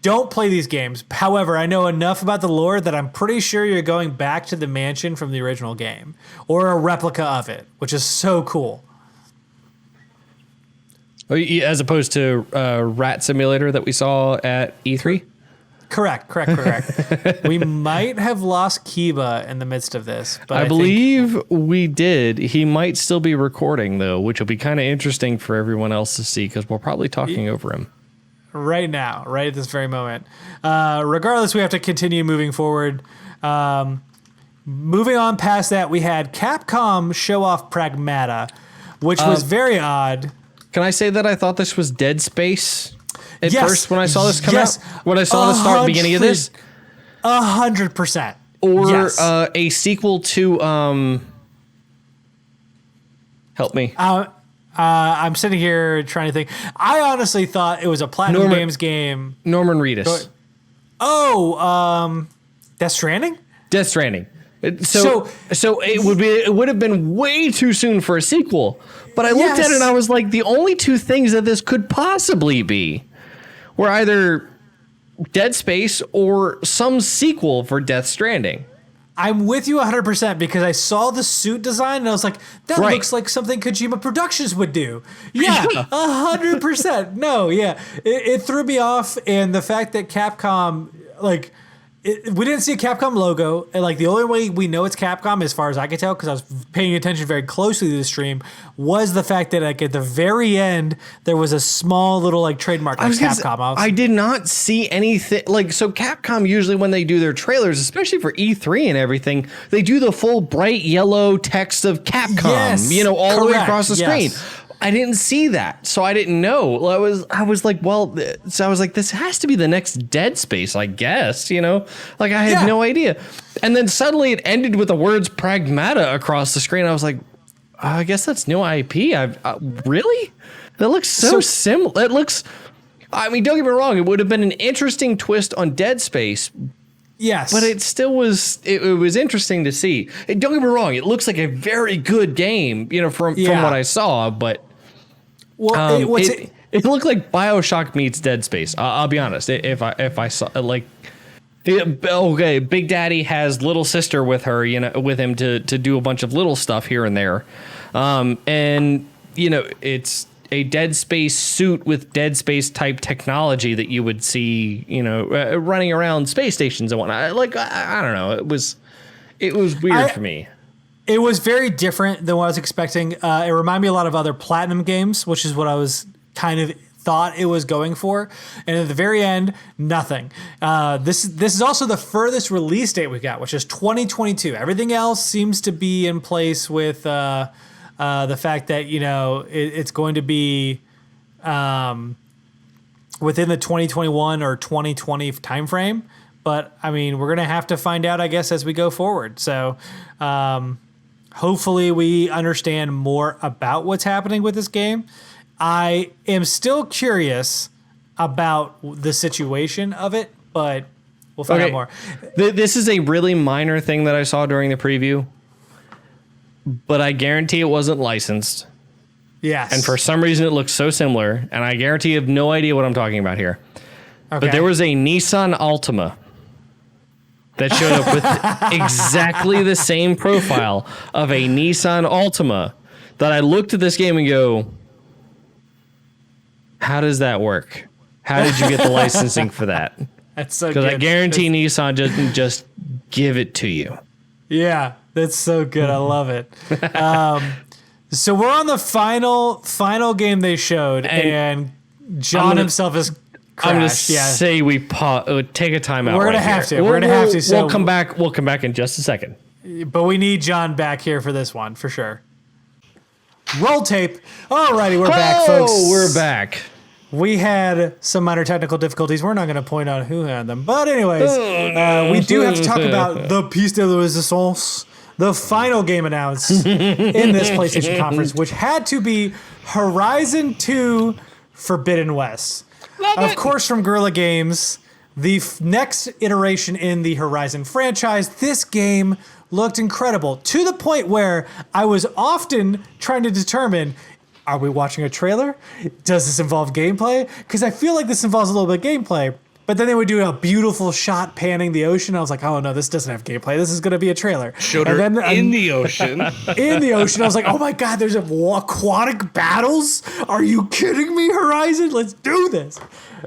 don't play these games. However, I know enough about the lore that I'm pretty sure you're going back to the mansion from the original game or a replica of it, which is so cool. As opposed to Rat Simulator that we saw at E3? Correct. We might have lost Kiba in the midst of this, but I believe we did. He might still be recording, though, which will be kind of interesting for everyone else to see because we're probably talking over him. Right now, right at this very moment. Regardless, we have to continue moving forward. Moving on past that, we had Capcom show off Pragmata, which was very odd. Can I say that I thought this was Dead Space at first when I saw this come out? When I saw the beginning of this? 100%. Or a sequel to... help me. I'm sitting here trying to think. I honestly thought it was a Platinum Games game. Norman Reedus. Death Stranding? Death Stranding. So it would have been way too soon for a sequel. But I looked at it and I was like, the only two things that this could possibly be were either Dead Space or some sequel for Death Stranding. I'm with you 100% because I saw the suit design and I was like, that looks like something Kojima Productions would do. Yeah, 100%. No, yeah. It threw me off, and the fact that Capcom, like... we didn't see a Capcom logo, and like the only way we know it's Capcom, as far as I could tell, because I was paying attention very closely to the stream, was the fact that like at the very end there was a small little like trademark like Capcom. I did not see anything like so. Capcom usually when they do their trailers, especially for E3 and everything, they do the full bright yellow text of Capcom, all the way across the screen. I didn't see that, so I didn't know. I was like, this has to be the next Dead Space, I guess, Like, I had no idea. And then suddenly it ended with the words Pragmata across the screen. I was like, I guess that's new IP. Really? That looks so similar. It looks, I mean, don't get me wrong, it would have been an interesting twist on Dead Space. Yes. But it still was, it was interesting to see. Don't get me wrong, it looks like a very good game, from what I saw, but... Well, it looked like BioShock meets Dead Space. I'll be honest. If I saw like, okay, Big Daddy has little sister with her, with him to do a bunch of little stuff here and there, and it's a Dead Space suit with Dead Space type technology that you would see, running around space stations and whatnot. Like I don't know, it was weird for me. It was very different than what I was expecting. It reminded me a lot of other Platinum games, which is what I was kind of thought it was going for. And at the very end, nothing. This is also the furthest release date we got, which is 2022. Everything else seems to be in place with the fact that, it's going to be within the 2021 or 2020 timeframe. But, I mean, we're going to have to find out, I guess, as we go forward. So... hopefully we understand more about what's happening with this game. I am still curious about the situation of it, but we'll find out more. This is a really minor thing that I saw during the preview, but I guarantee it wasn't licensed. Yes. And for some reason it looks so similar, and I guarantee you have no idea what I'm talking about here. Okay. But there was a Nissan Altima that showed up with exactly the same profile of a Nissan Altima that I looked at this game and go, how does that work? How did you get the licensing for that? That's so good. Because I guarantee Nissan doesn't just give it to you. Yeah, that's so good. I love it. So we're on the final game they showed, and John himself is... I'm going to say we take a time out. We're going to have to. We're going to have to. So we'll come back. We'll come back in just a second. But we need John back here for this one, for sure. Roll tape. Alrighty, we're back, folks. Oh, we're back. We had some minor technical difficulties. We're not going to point out who had them. But anyways, we do have to talk about the piece de resistance, the final game announced in this PlayStation conference, which had to be Horizon 2 Forbidden West. Of course, from Guerrilla Games, the next iteration in the Horizon franchise. This game looked incredible to the point where I was often trying to determine, are we watching a trailer? Does this involve gameplay? Because I feel like this involves a little bit of gameplay. But then they would do a beautiful shot panning the ocean. I was like, oh no, this doesn't have gameplay. This is going to be a trailer. Showed her in the ocean. In the ocean. I was like, oh my God, there's aquatic battles? Are you kidding me, Horizon? Let's do this.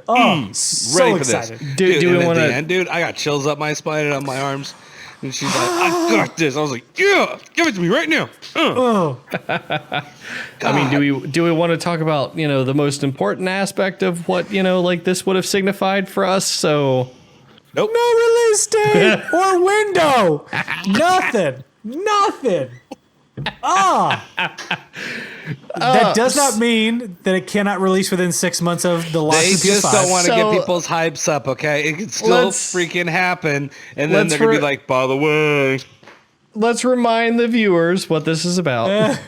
Oh, so ready for excited. this. Do we want to... Dude, I got chills up my spine and up my arms. And she's like, I got this. I was like, yeah, give it to me right now. Oh. I mean, do we want to talk about, the most important aspect of what, like this would have signified for us? So nope. No release date or window. Nothing. That does not mean that it cannot release within 6 months of the launch They of just PS5. don't want to get people's hypes up, okay? It can still freaking happen. And then they're going to be like, by the way. Let's remind the viewers what this is about.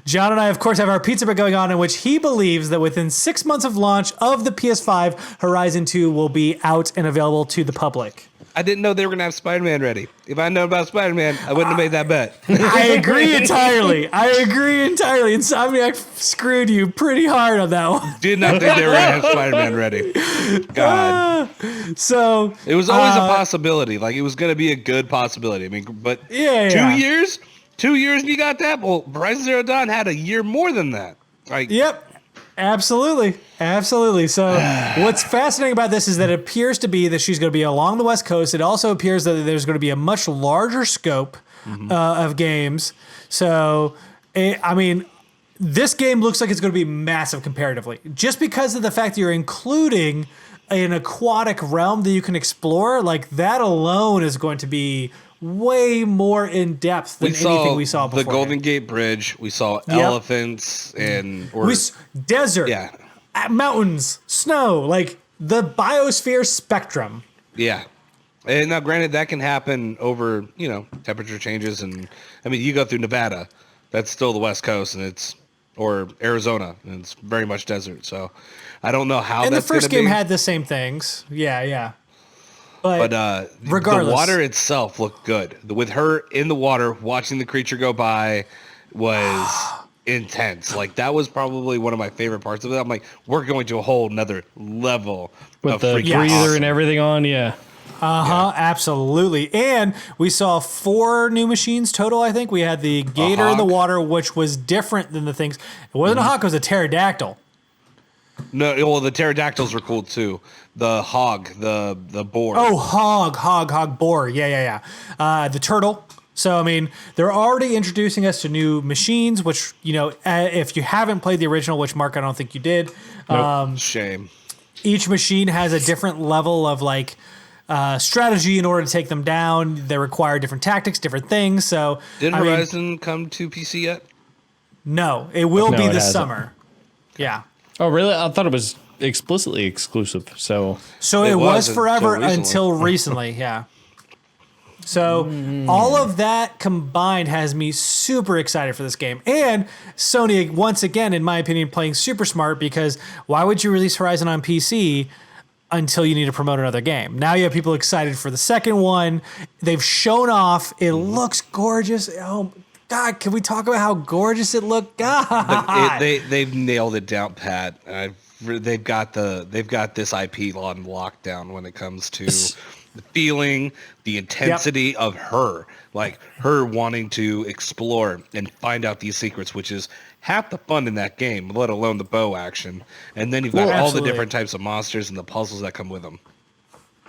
John and I, of course, have our pizza bet going on in which he believes that within 6 months of launch of the PS5, Horizon 2 will be out and available to the public. I didn't know they were going to have Spider-Man ready. If I known about Spider-Man, I wouldn't have made that bet. I agree entirely. Insomniac screwed you pretty hard on that one. Did not think they were going to have Spider-Man ready. God. So it was always a possibility. Like, it was going to be a good possibility. I mean, but 2 years? 2 years and you got that? Well, Horizon Zero Dawn had a year more than that. Like, yep. Absolutely. So what's fascinating about this is that it appears to be that she's going to be along the West Coast. It also appears that there's going to be a much larger scope of games. So, this game looks like it's going to be massive comparatively. Just because of the fact that you're including an aquatic realm that you can explore, like that alone is going to be way more in depth than anything we saw before. The Golden Gate Bridge. We saw elephants and desert, mountains, snow, like the biosphere spectrum. Yeah. And now, granted, that can happen over, temperature changes. And I mean, you go through Nevada, that's still the West Coast, and or Arizona, and it's very much desert. So I don't know how that's going to be. And the first game had the same things. Yeah. But regardless, the water itself looked good. With her in the water, watching the creature go by was intense. Like, that was probably one of my favorite parts of it. I'm like, we're going to a whole nother level with the breather and everything on. Yeah. Absolutely. And we saw 4 new machines total, I think. We had the gator in the water, which was different than the things. It wasn't a hawk, it was a pterodactyl. No, well, the pterodactyls were cool too. The hog, the boar. Oh, hog, boar. Yeah. The turtle. So, I mean, they're already introducing us to new machines, which, if you haven't played the original, which, Mark, I don't think you did. Nope. Shame. Each machine has a different level of, strategy in order to take them down. They require different tactics, different things. So, Did Horizon come to PC yet? No, it will be this summer. Yeah. Oh, really? I thought it was explicitly exclusive. So it was forever until recently. Yeah. So all of that combined has me super excited for this game. And Sony, once again, in my opinion, playing super smart, because why would you release Horizon on PC until you need to promote another game? Now you have people excited for the second one. They've shown off. It looks gorgeous. Oh, God, can we talk about how gorgeous it looked? God, they've nailed it down, Pat. They've got this IP on lockdown when it comes to the feeling, the intensity of her, like her wanting to explore and find out these secrets, which is half the fun in that game, let alone the bow action. And then you've got all the different types of monsters and the puzzles that come with them.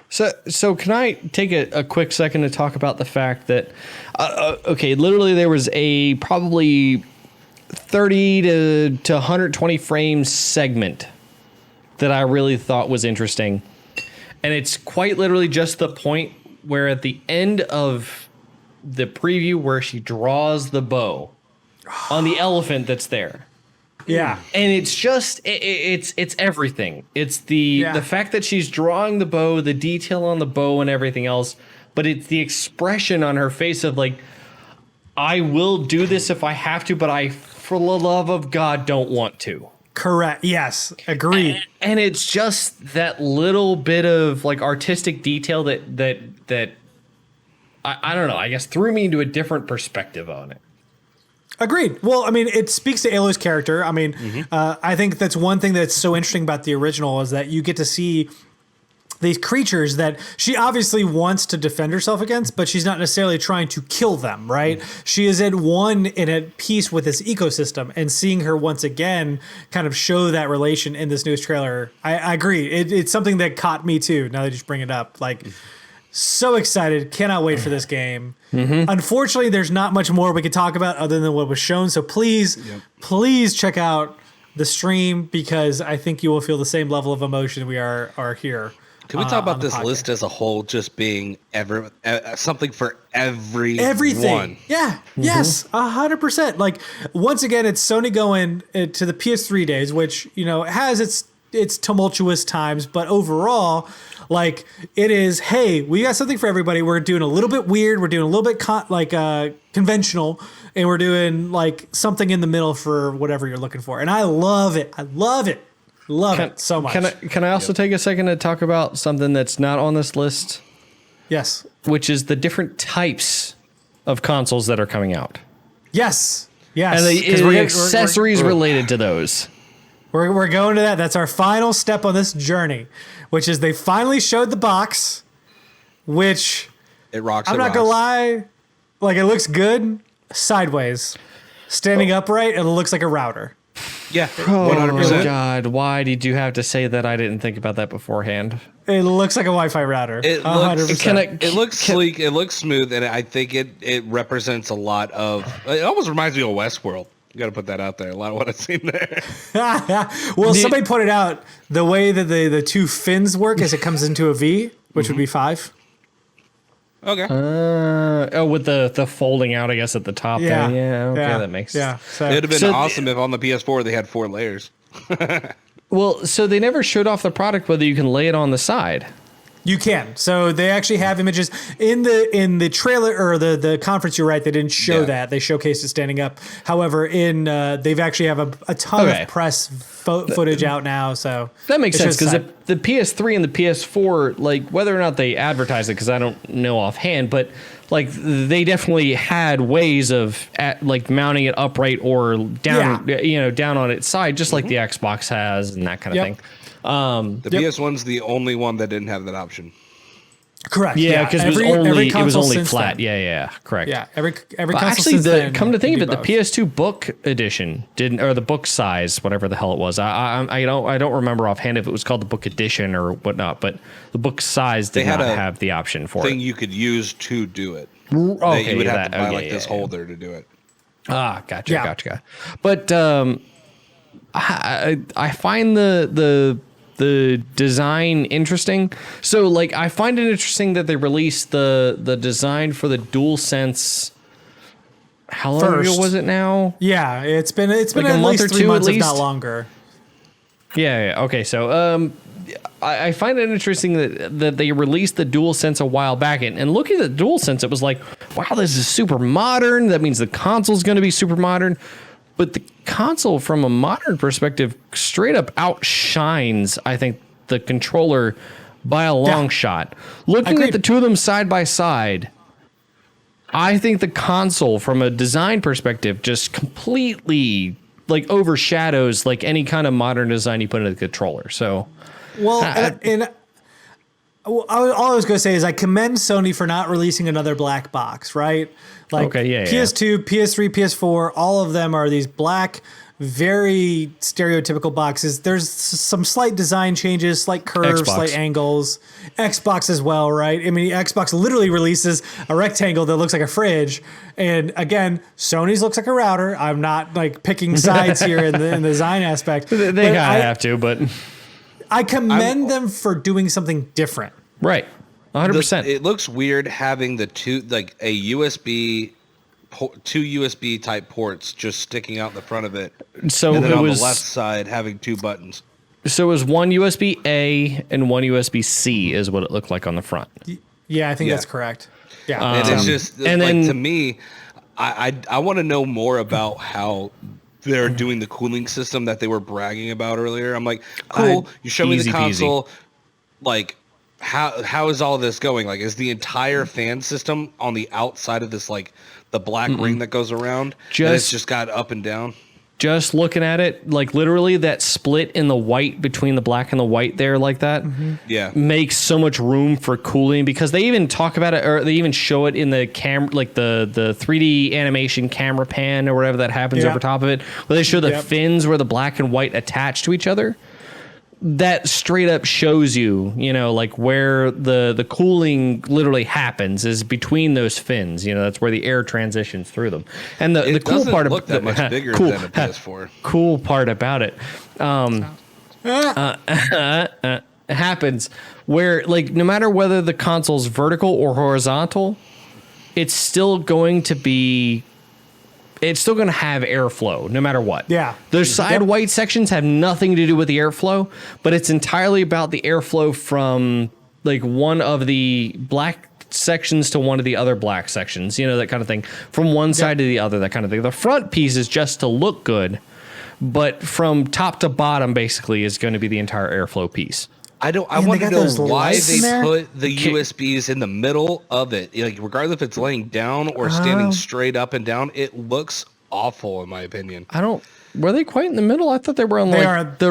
So can I take a quick second to talk about the fact that, literally there was a probably 30 to 120 frames segment that I really thought was interesting. And it's quite literally just the point where at the end of the preview where she draws the bow, on the elephant that's there. Yeah. And it's just it's everything. It's the fact that she's drawing the bow, the detail on the bow and everything else, but it's the expression on her face of like, I will do this if I have to, but I, for the love of God, don't want to. Correct. Yes. Agreed. And it's just that little bit of like artistic detail that I don't know, I guess threw me into a different perspective on it. Agreed. Well, I mean, it speaks to Aloy's character. I mean, I think that's one thing that's so interesting about the original is that you get to see these creatures that she obviously wants to defend herself against, but she's not necessarily trying to kill them, right? She is at peace with this ecosystem, and seeing her once again kind of show that relation in this newest trailer, I agree. It's something that caught me too, now that you just bring it up. Like, so excited. Cannot wait for this game. Unfortunately, there's not much more we could talk about other than what was shown. So please check out the stream, because I think you will feel the same level of emotion we are here. Can we talk about this list as a whole just being something for everyone? Everything. Yeah. Yes. 100%. Like, once again, it's Sony going to the PS3 days, which, has its tumultuous times, but overall, like, it is, hey, we got something for everybody. We're doing a little bit weird. We're doing a little bit conventional, and we're doing like something in the middle for whatever you're looking for. And I love it. I love it. Love it so much. Can I also take a second to talk about something that's not on this list? Yes. Which is the different types of consoles that are coming out. Yes. Yes. And the accessories related to those. We're going to that. That's our final step on this journey, which is they finally showed the box, which it rocks. I'm not going to lie. Like, it looks good sideways. Standing upright, it looks like a router. Yeah, 100%. Oh God, why did you have to say that? I didn't think about that beforehand. It looks like a Wi-Fi router. It looks sleek. It looks smooth, and I think it represents a lot of. It almost reminds me of Westworld. You got to put that out there. A lot of what I've seen there. Well, somebody pointed out the way that the two fins work is it comes into a V, which would be 5. Okay. With the folding out, I guess, at the top. Yeah. There. Yeah. Okay, that makes sense. Yeah. So, it would have been awesome if on the PS4 they had 4 layers. Well, so they never showed off the product whether you can lay it on the side. You can. So they actually have images in the trailer or the conference. You're right. They didn't show that. They showcased it standing up. However, they've actually have a ton of press footage out now. So that makes sense, because the PS3 and the PS4, like, whether or not they advertise it, because I don't know offhand, but like they definitely had ways of like mounting it upright or down, down on its side, just like the Xbox has and that kind of thing. The PS1's the only one that didn't have that option. Correct. Yeah, because it was only flat. Then. Yeah. Correct. Yeah. Every console actually, then come to think of it, the both. PS2 book edition didn't, or the book size, whatever the hell it was. I don't remember offhand if it was called the book edition or whatnot, but the book size did not have the option for thing it. you could use to do it. Okay, you would have to buy this holder to do it. Gotcha. But I find the design interesting. So, like, I find it interesting that they released the design for the DualSense. How long ago was it now? Yeah, it's been like a month or 3 months, at least, if not longer. Yeah. Okay. So, I find it interesting that they released the DualSense a while back, and looking at the DualSense, it was like, wow, this is super modern. That means the console's going to be super modern. But the console, from a modern perspective, straight up outshines, I think, the controller by a long shot. Looking at the two of them side by side, I think the console, from a design perspective, just completely like overshadows like any kind of modern design you put into the controller. So, well, all I was going to say is I commend Sony for not releasing another black box, right? Like PS2, PS3, PS4, all of them are these black, very stereotypical boxes. There's some slight design changes, slight curves, slight angles. Xbox as well, right? I mean, Xbox literally releases a rectangle that looks like a fridge. And again, Sony's looks like a router. I'm not like picking sides here in the design aspect. They kind of have to, but I commend them for doing something different. Right. 100%. It looks weird having the two, like a USB two USB type ports just sticking out the front of it. So and then it on was the left side having 2 buttons. So it was one USB A and one USB C is what it looked like on the front. Yeah, I think that's correct. Yeah, and it's just and like, then, to me, I want to know more about how they're doing the cooling system that they were bragging about earlier. I'm like, cool, you show me the console. Like, how is all this going? Like, is the entire fan system on the outside of this, like, the black ring that goes around? And it's just got up and down? Just looking at it, like literally that split in the white between the black and the white there like that makes so much room for cooling, because they even talk about it, or they even show it in the camera, like the 3D animation camera pan or whatever that happens over top of it, where they show the fins where the black and white attach to each other. That straight up shows you, like where the cooling literally happens is between those fins. That's where the air transitions through them. And the cool part look that much bigger than a PS4. Cool part about it happens where, like, no matter whether the console's vertical or horizontal, it's still going to have airflow no matter what. Yeah. Those side white sections have nothing to do with the airflow, but it's entirely about the airflow from like one of the black sections to one of the other black sections, that kind of thing, from one side to the other, that kind of thing. The front piece is just to look good, but from top to bottom basically is going to be the entire airflow piece. I want to know why they put the USBs in the middle of it. Like, regardless if it's laying down or standing straight up and down, it looks awful in my opinion. Were they quite in the middle? I thought they were on the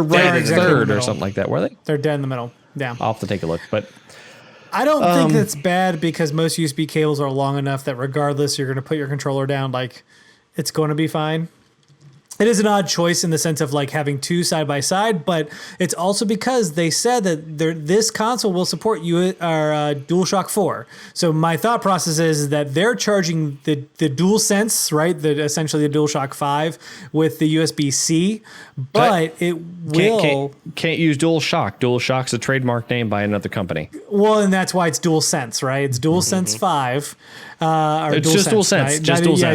right third or something like that. Were they? They're dead in the middle. Yeah. I'll have to take a look, but I don't think that's bad, because most USB cables are long enough that regardless, you're going to put your controller down, like, it's going to be fine. It is an odd choice in the sense of like having 2 side by side, but it's also because they said that this console will support DualShock 4. So my thought process is that they're charging the DualSense, right? Essentially the DualShock 5 with the USB-C, but it will... Can't use DualShock. DualShock's a trademark name by another company. Well, and that's why it's DualSense, right? It's DualSense 5. It's just DualSense. Right? Just DualSense. Yeah,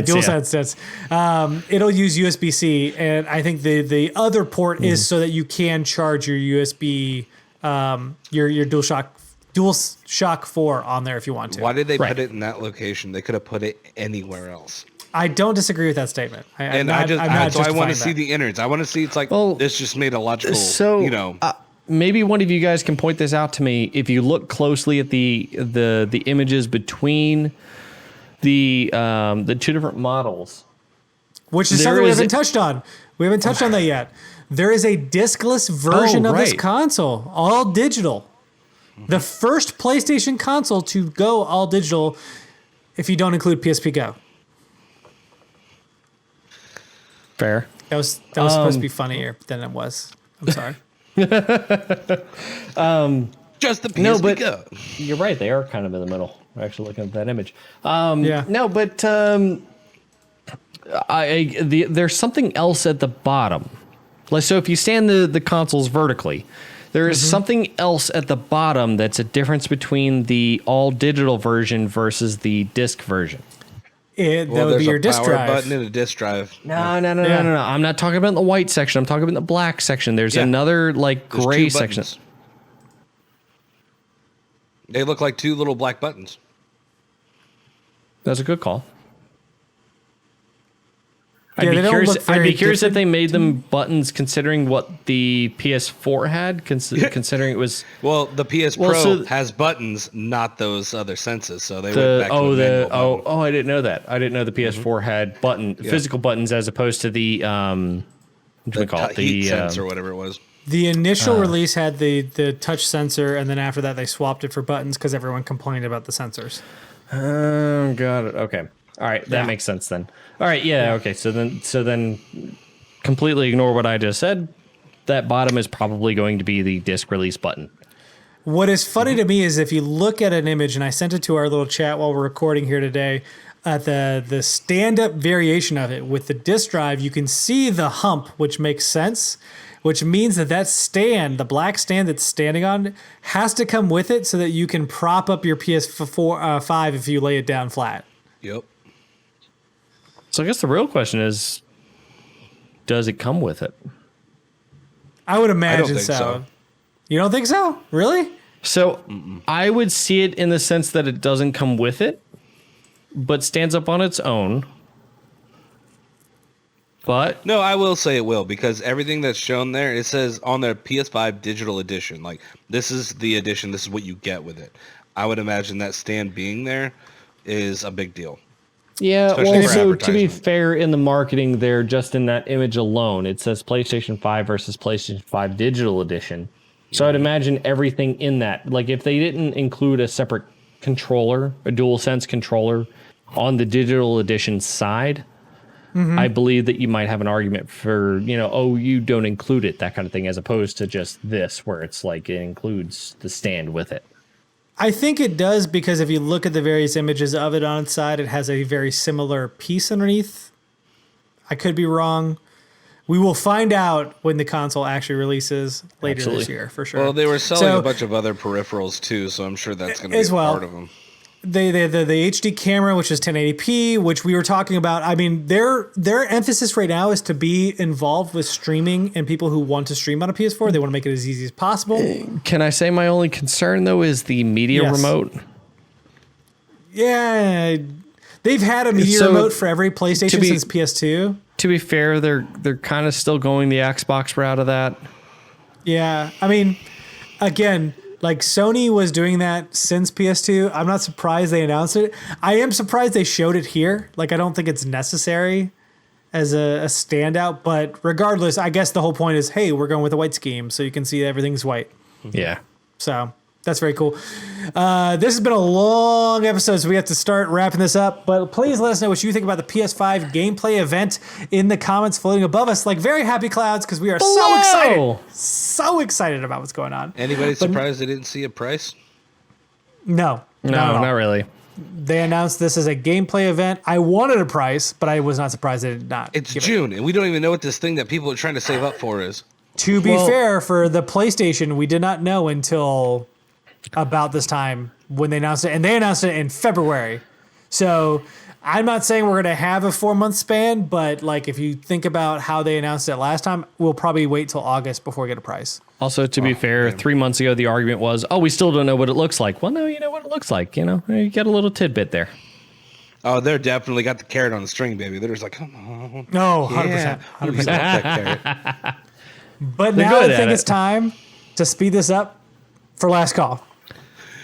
DualSense. It'll use USB-C, and I think the other port is so that you can charge your USB, your DualShock 4 on there if you want to. Why did they put it in that location? They could have put it anywhere else. I don't disagree with that statement. I want to see the innards. I want to see. It's like, this just made a logical. So maybe one of you guys can point this out to me. If you look closely at the images between the 2 different models, which is something we haven't touched on. We haven't touched on that yet. There is a discless version of this console, all digital. The first PlayStation console to go all digital, if you don't include PSP Go. Fair. That was supposed to be funnier than it was. I'm sorry. Just the PSP Go. You're right. They are kind of in the middle. We're actually looking at that image. No, but there's something else at the bottom. So if you stand the consoles vertically, there is something else at the bottom that's a difference between the all digital version versus the disc version. That would be your disc drive. Button and a disc drive. No. I'm not talking about the white section. I'm talking about the black section. There's another gray section. They look like 2 little black buttons. That's a good call. Yeah, I'd be curious if they made them buttons considering what the PS4 had, considering it was... Well, the PS Pro has buttons, not those other senses, so they went back to a manual button. I didn't know that. I didn't know the PS4 had physical buttons as opposed to the heat sense or whatever it was. The initial release had the touch sensor, and then after that they swapped it for buttons because everyone complained about the sensors. Got it. Okay. All right, that makes sense then. All right, okay. So then completely ignore what I just said. That bottom is probably going to be the disc release button. What is funny to me is if you look at an image, and I sent it to our little chat while we're recording here today, at the stand-up variation of it with the disc drive, you can see the hump, which makes sense, which means that stand, the black stand that's standing on, has to come with it so that you can prop up your PS4 5 if you lay it down flat. Yep. So I guess the real question is, does it come with it? I would imagine think so. You don't think so? Really? So I would see it in the sense that it doesn't come with it, but stands up on its own. But No, I will say it will, because everything that's shown there, it says on their PS5 digital edition, like, this is the edition, this is what you get with it. I would imagine that stand being there is a big deal. yeah, Especially well, for so to be advertisement. fair, in the marketing there, just in that image alone, it says PlayStation 5 versus PlayStation 5 digital edition. So I'd imagine everything in that, like if they didn't include a separate controller, a DualSense controller on the digital edition side, I believe that you might have an argument for, oh, you don't include it, that kind of thing, as opposed to just this, where it's like it includes the stand with it. I think it does, because if you look at the various images of it on its side, it has a very similar piece underneath. I could be wrong. We will find out when the console actually releases later this Absolutely. year, for sure. Well, they were selling So- a bunch of other peripherals too, so I'm sure that's going to be As a well. part of them. The HD camera, which is 1080p, which we were talking about. I mean, their emphasis right now is to be involved with streaming and people who want to stream on a PS4. They want to make it as easy as possible. Can I say my only concern, though, is the media Yes. remote? Yeah, they've had a media So, remote for every PlayStation be- since PS2. To be fair, they're kind of still going the Xbox route of that. Yeah, I mean, again, like Sony was doing that since PS2. I'm not surprised they announced it. I am surprised they showed it here. Like, I don't think it's necessary as a standout, but regardless, I guess the whole point is, hey, we're going with a white scheme, so you can see everything's white. Yeah. So that's very cool. This has been a long episode, so we have to start wrapping this up. But please let us know what you think about the PS5 gameplay event in the comments floating above us, like very happy clouds, because we are so excited about what's going on. Anybody surprised they didn't see a price? No, No, not at all. not really. They announced this as a gameplay event. I wanted a price, but I was not surprised they did not. It's give it. June, and we don't even know what this thing that people are trying to save up for is. To be Well- fair, for the PlayStation, we did not know until about this time when they announced it, and they announced it in February. So I'm not saying we're going to have a 4-month span, but like if you think about how they announced it last time, we'll probably wait till August before we get a price. Also, to be fair, 3 months ago, the argument was, oh, we still don't know what it looks like. Well, no, you know what it looks like. You get a little tidbit there. Oh, they're definitely got the carrot on the string, baby. They're just like, come on. No, 100%. Yeah, 100%. you got that carrot. But They're now good I at think it. it's time to speed this up for last call.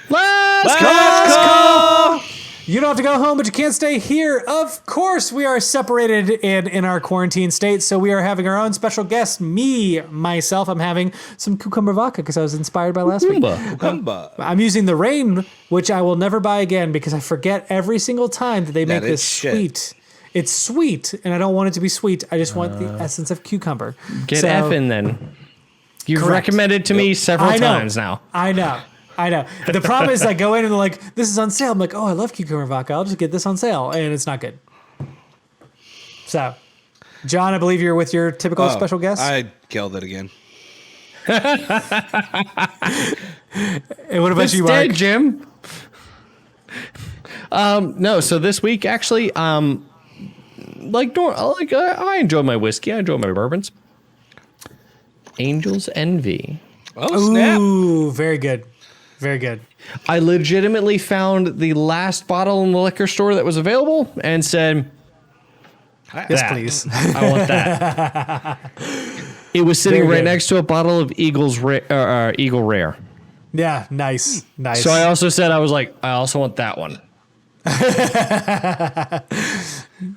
Let's go! You don't have to go home, but you can't stay here. Of course, we are separated and in our quarantine state, so we are having our own special guest. Myself, I'm having some cucumber vodka because I was inspired by last week. Cucumber. I'm using the Rain, which I will never buy again because I forget every single time that they make That this is shit. sweet. It's sweet, and I don't want it to be sweet. I just want the essence of cucumber. Get So- F in then. You've Correct. recommended to me several I know. times now. I know. But the problem is I go in and they're like, this is on sale. I'm like, oh, I love cucumber vodka. I'll just get this on sale. And it's not good. So, John, I believe you're with your typical special guest. I killed it again. And what about It's you, dead, Mark? Jim. No, so this week, actually, I enjoy my whiskey. I enjoy my bourbons. Angel's Envy. Oh, snap. Ooh, very good. Very good. I legitimately found the last bottle in the liquor store that was available and said, Yes, that. please. I want that. It was sitting Very right good. next to a bottle of Eagle Rare. Yeah, nice. Nice. So I also said, I was like, I also want that one. that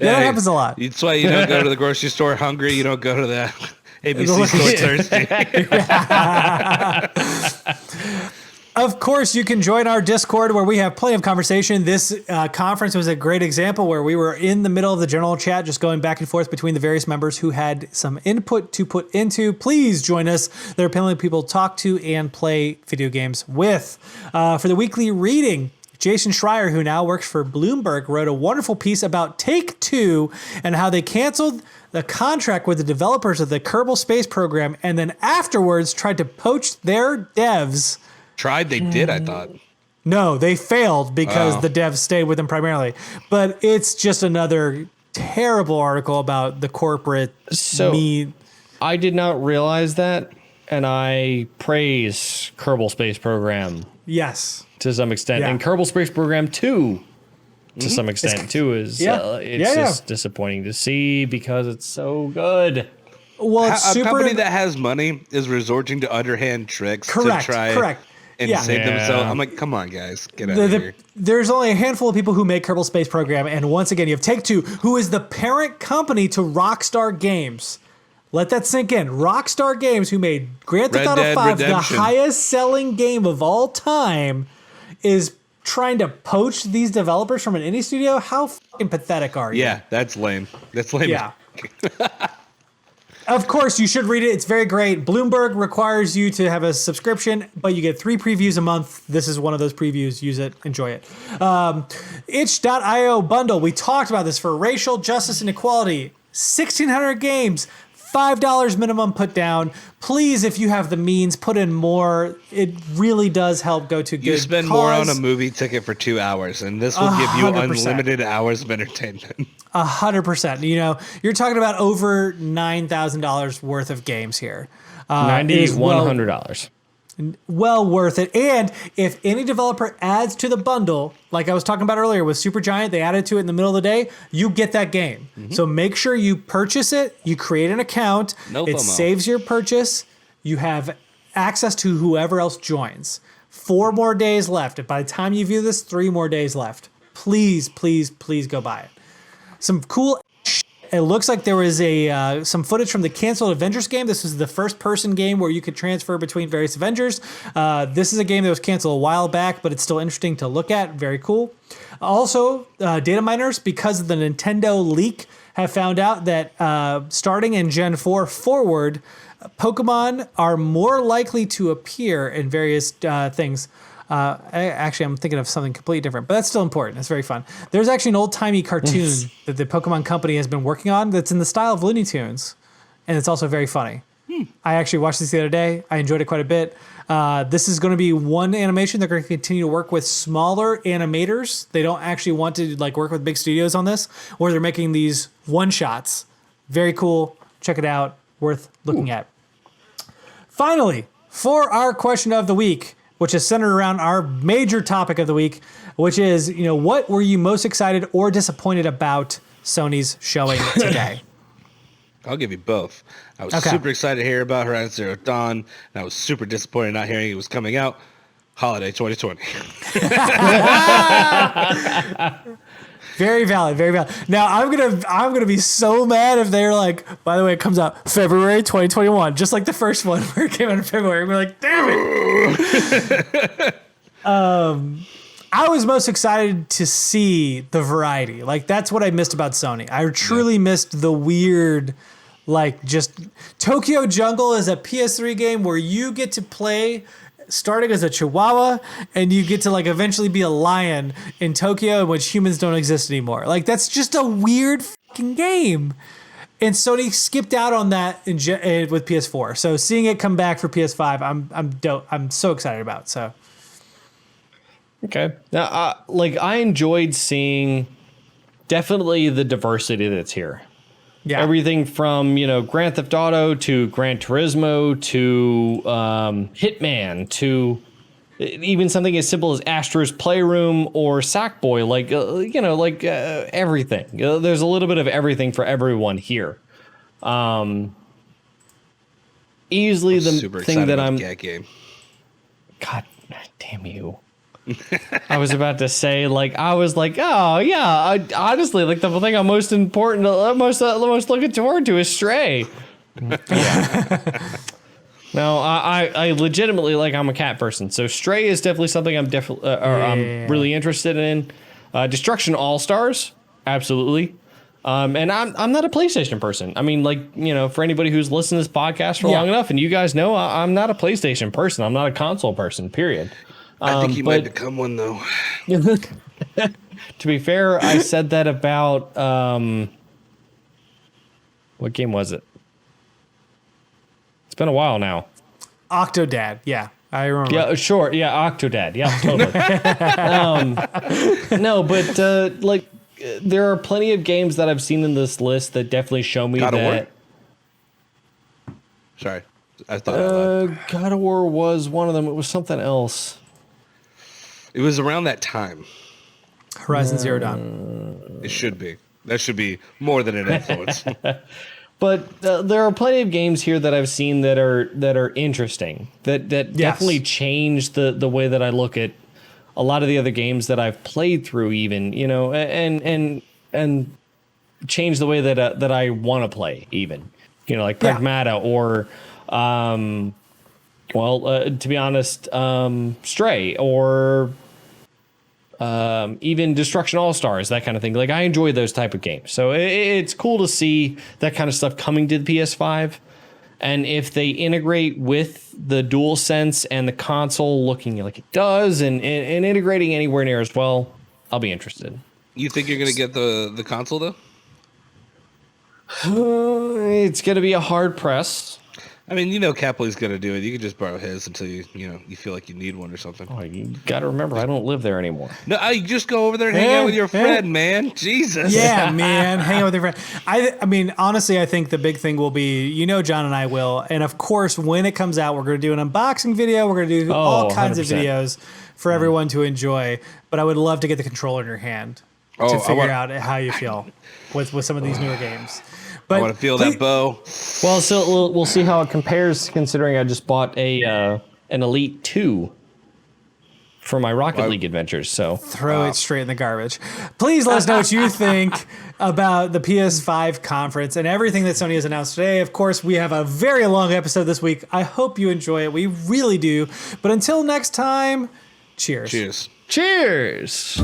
happens a lot. That's why you don't go to the grocery store hungry. You don't go to the ABC store thirsty. Of course, you can join our Discord where we have plenty of conversation. This conference was a great example where we were in the middle of the general chat, just going back and forth between the various members who had some input to put into. Please join us. There are plenty of people to talk to and play video games with. For the weekly reading, Jason Schreier, who now works for Bloomberg, wrote a wonderful piece about Take-Two and how they canceled the contract with the developers of the Kerbal Space Program and then afterwards tried to poach their devs. Tried, they did, I thought. No, they failed because the devs stayed with them primarily. But it's just another terrible article about the corporate I did not realize that, and I praise Kerbal Space Program. Yes. To some extent, and Kerbal Space Program 2 to some extent too is it's just disappointing to see because it's so good. Well, it's a company that has money is resorting to underhand tricks to try and save themselves. I'm like, come on, guys, get out of here. There's only a handful of people who make Kerbal Space Program, and once again, you have Take-Two, who is the parent company to Rockstar Games. Let that sink in. Rockstar Games, who made Grand Theft Auto 5, the highest selling game of all time, is trying to poach these developers from an indie studio. How fucking pathetic are you? Yeah, that's lame. That's lame. Yeah. Of course, you should read it. It's very great. Bloomberg requires you to have a subscription, but you get 3 previews a month. This is one of those previews. Use it. Enjoy it. Itch.io bundle. We talked about this for racial justice and equality. 1,600 games. $5 minimum put down. Please, if you have the means, put in more. It really does help go to good You spend cause. more on a movie ticket for 2 hours, and this will give you unlimited hours of entertainment. 100%. You know, you're talking about over $9,000 worth of games here. $9,100. Well worth it. And if any developer adds to the bundle, like I was talking about earlier with Supergiant, they added to it in the middle of the day, you get that game. So make sure you purchase it, you create an account, it saves your purchase, you have access to whoever else joins. 4 more days left. By the time you view this, 3 more days left. Please, please, please go buy it. Some cool It looks like there was some footage from the canceled Avengers game. This was the first-person game where you could transfer between various Avengers. This is a game that was canceled a while back, but it's still interesting to look at. Very cool. Also, data miners, because of the Nintendo leak, have found out that starting in Gen 4 forward, Pokemon are more likely to appear in various things. Actually, I'm thinking of something completely different, but that's still important. It's very fun. There's actually an old-timey cartoon that the Pokemon Company has been working on that's in the style of Looney Tunes, and it's also very funny. I actually watched this the other day. I enjoyed it quite a bit. This is going to be one animation. They're going to continue to work with smaller animators. They don't actually want to work with big studios on this, where they're making these one-shots. Very cool. Check it out. Worth looking at. Finally, for our question of the week, which is centered around our major topic of the week, which is, what were you most excited or disappointed about Sony's showing today? I'll give you both. I was super excited to hear about Horizon Zero Dawn, and I was super disappointed not hearing it was coming out. Holiday 2020. Very valid, very valid. Now I'm gonna be so mad if they're like, by the way, it comes out February 2021, just like the first one where it came out in February. We're like, damn it. I was most excited to see the variety. That's what I missed about Sony. I truly missed the weird, just Tokyo Jungle is a PS3 game where you get to play starting as a chihuahua and you get to eventually be a lion in Tokyo in which humans don't exist anymore. That's just a weird fucking game. And Sony skipped out on that with PS4. So seeing it come back for PS5, I'm so excited about. So okay. Now, I enjoyed seeing definitely the diversity that's here. Yeah. Everything from, Grand Theft Auto to Gran Turismo to Hitman to even something as simple as Astro's Playroom or Sackboy. Everything. There's a little bit of everything for everyone here. Easily the thing that I'm... Game. God damn you. I was about to say, oh yeah, honestly, the thing I'm most looking forward to is Stray. No, I legitimately I'm a cat person, so Stray is definitely something I'm I'm really interested in. Destruction All Stars, absolutely. And I'm not a PlayStation person. I mean, for anybody who's listened to this podcast for long enough, and you guys know, I'm not a PlayStation person. I'm not a console person. Period. I think you might become one, though. To be fair, I said that about what game was it? It's been a while now. Octodad, yeah, I remember. Yeah, sure, yeah, Octodad, yeah, totally. No, but there are plenty of games that I've seen in this list that definitely show me God of War? that. Sorry, I thought God of War was one of them. It was something else. it was around that time. Horizon Zero Dawn. It should be. That should be more than an influence. But there are plenty of games here that I've seen that are interesting. That definitely change the way that I look at a lot of the other games that I've played through, even, you know, and change the way that I want to play, even, you know, like Pragmata or, to be honest, Stray or even Destruction All Stars, that kind of thing. Like, I enjoy those type of games, so it's cool to see that kind of stuff coming to the PS5. And if they integrate with the DualSense and the console looking like it does, and integrating anywhere near as well, I'll be interested. You think you're going to get the console, though? It's going to be a hard press. I mean, you know Capley's going to do it. You can just borrow his until you feel like you need one or something. Oh, you got to remember, I don't live there anymore. No, I just go over there and hang out with your friend, man. Jesus. Yeah, man. Hang out with your friend. I mean, honestly, I think the big thing will be, John and I will. And of course, when it comes out, we're going to do an unboxing video. We're going to do all kinds 100%. Of videos for everyone to enjoy. But I would love to get the controller in your hand to figure out how you feel with some of these newer games. But I want to feel that bow. Well, so we'll see how it compares, considering I just bought an Elite 2 for my Rocket League adventures. So throw it straight in the garbage. Please let us know what you think about the PS5 conference and everything that Sony has announced today. Of course, we have a very long episode this week. I hope you enjoy it. We really do. But until next time, cheers. Cheers. Cheers.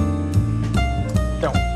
Don't.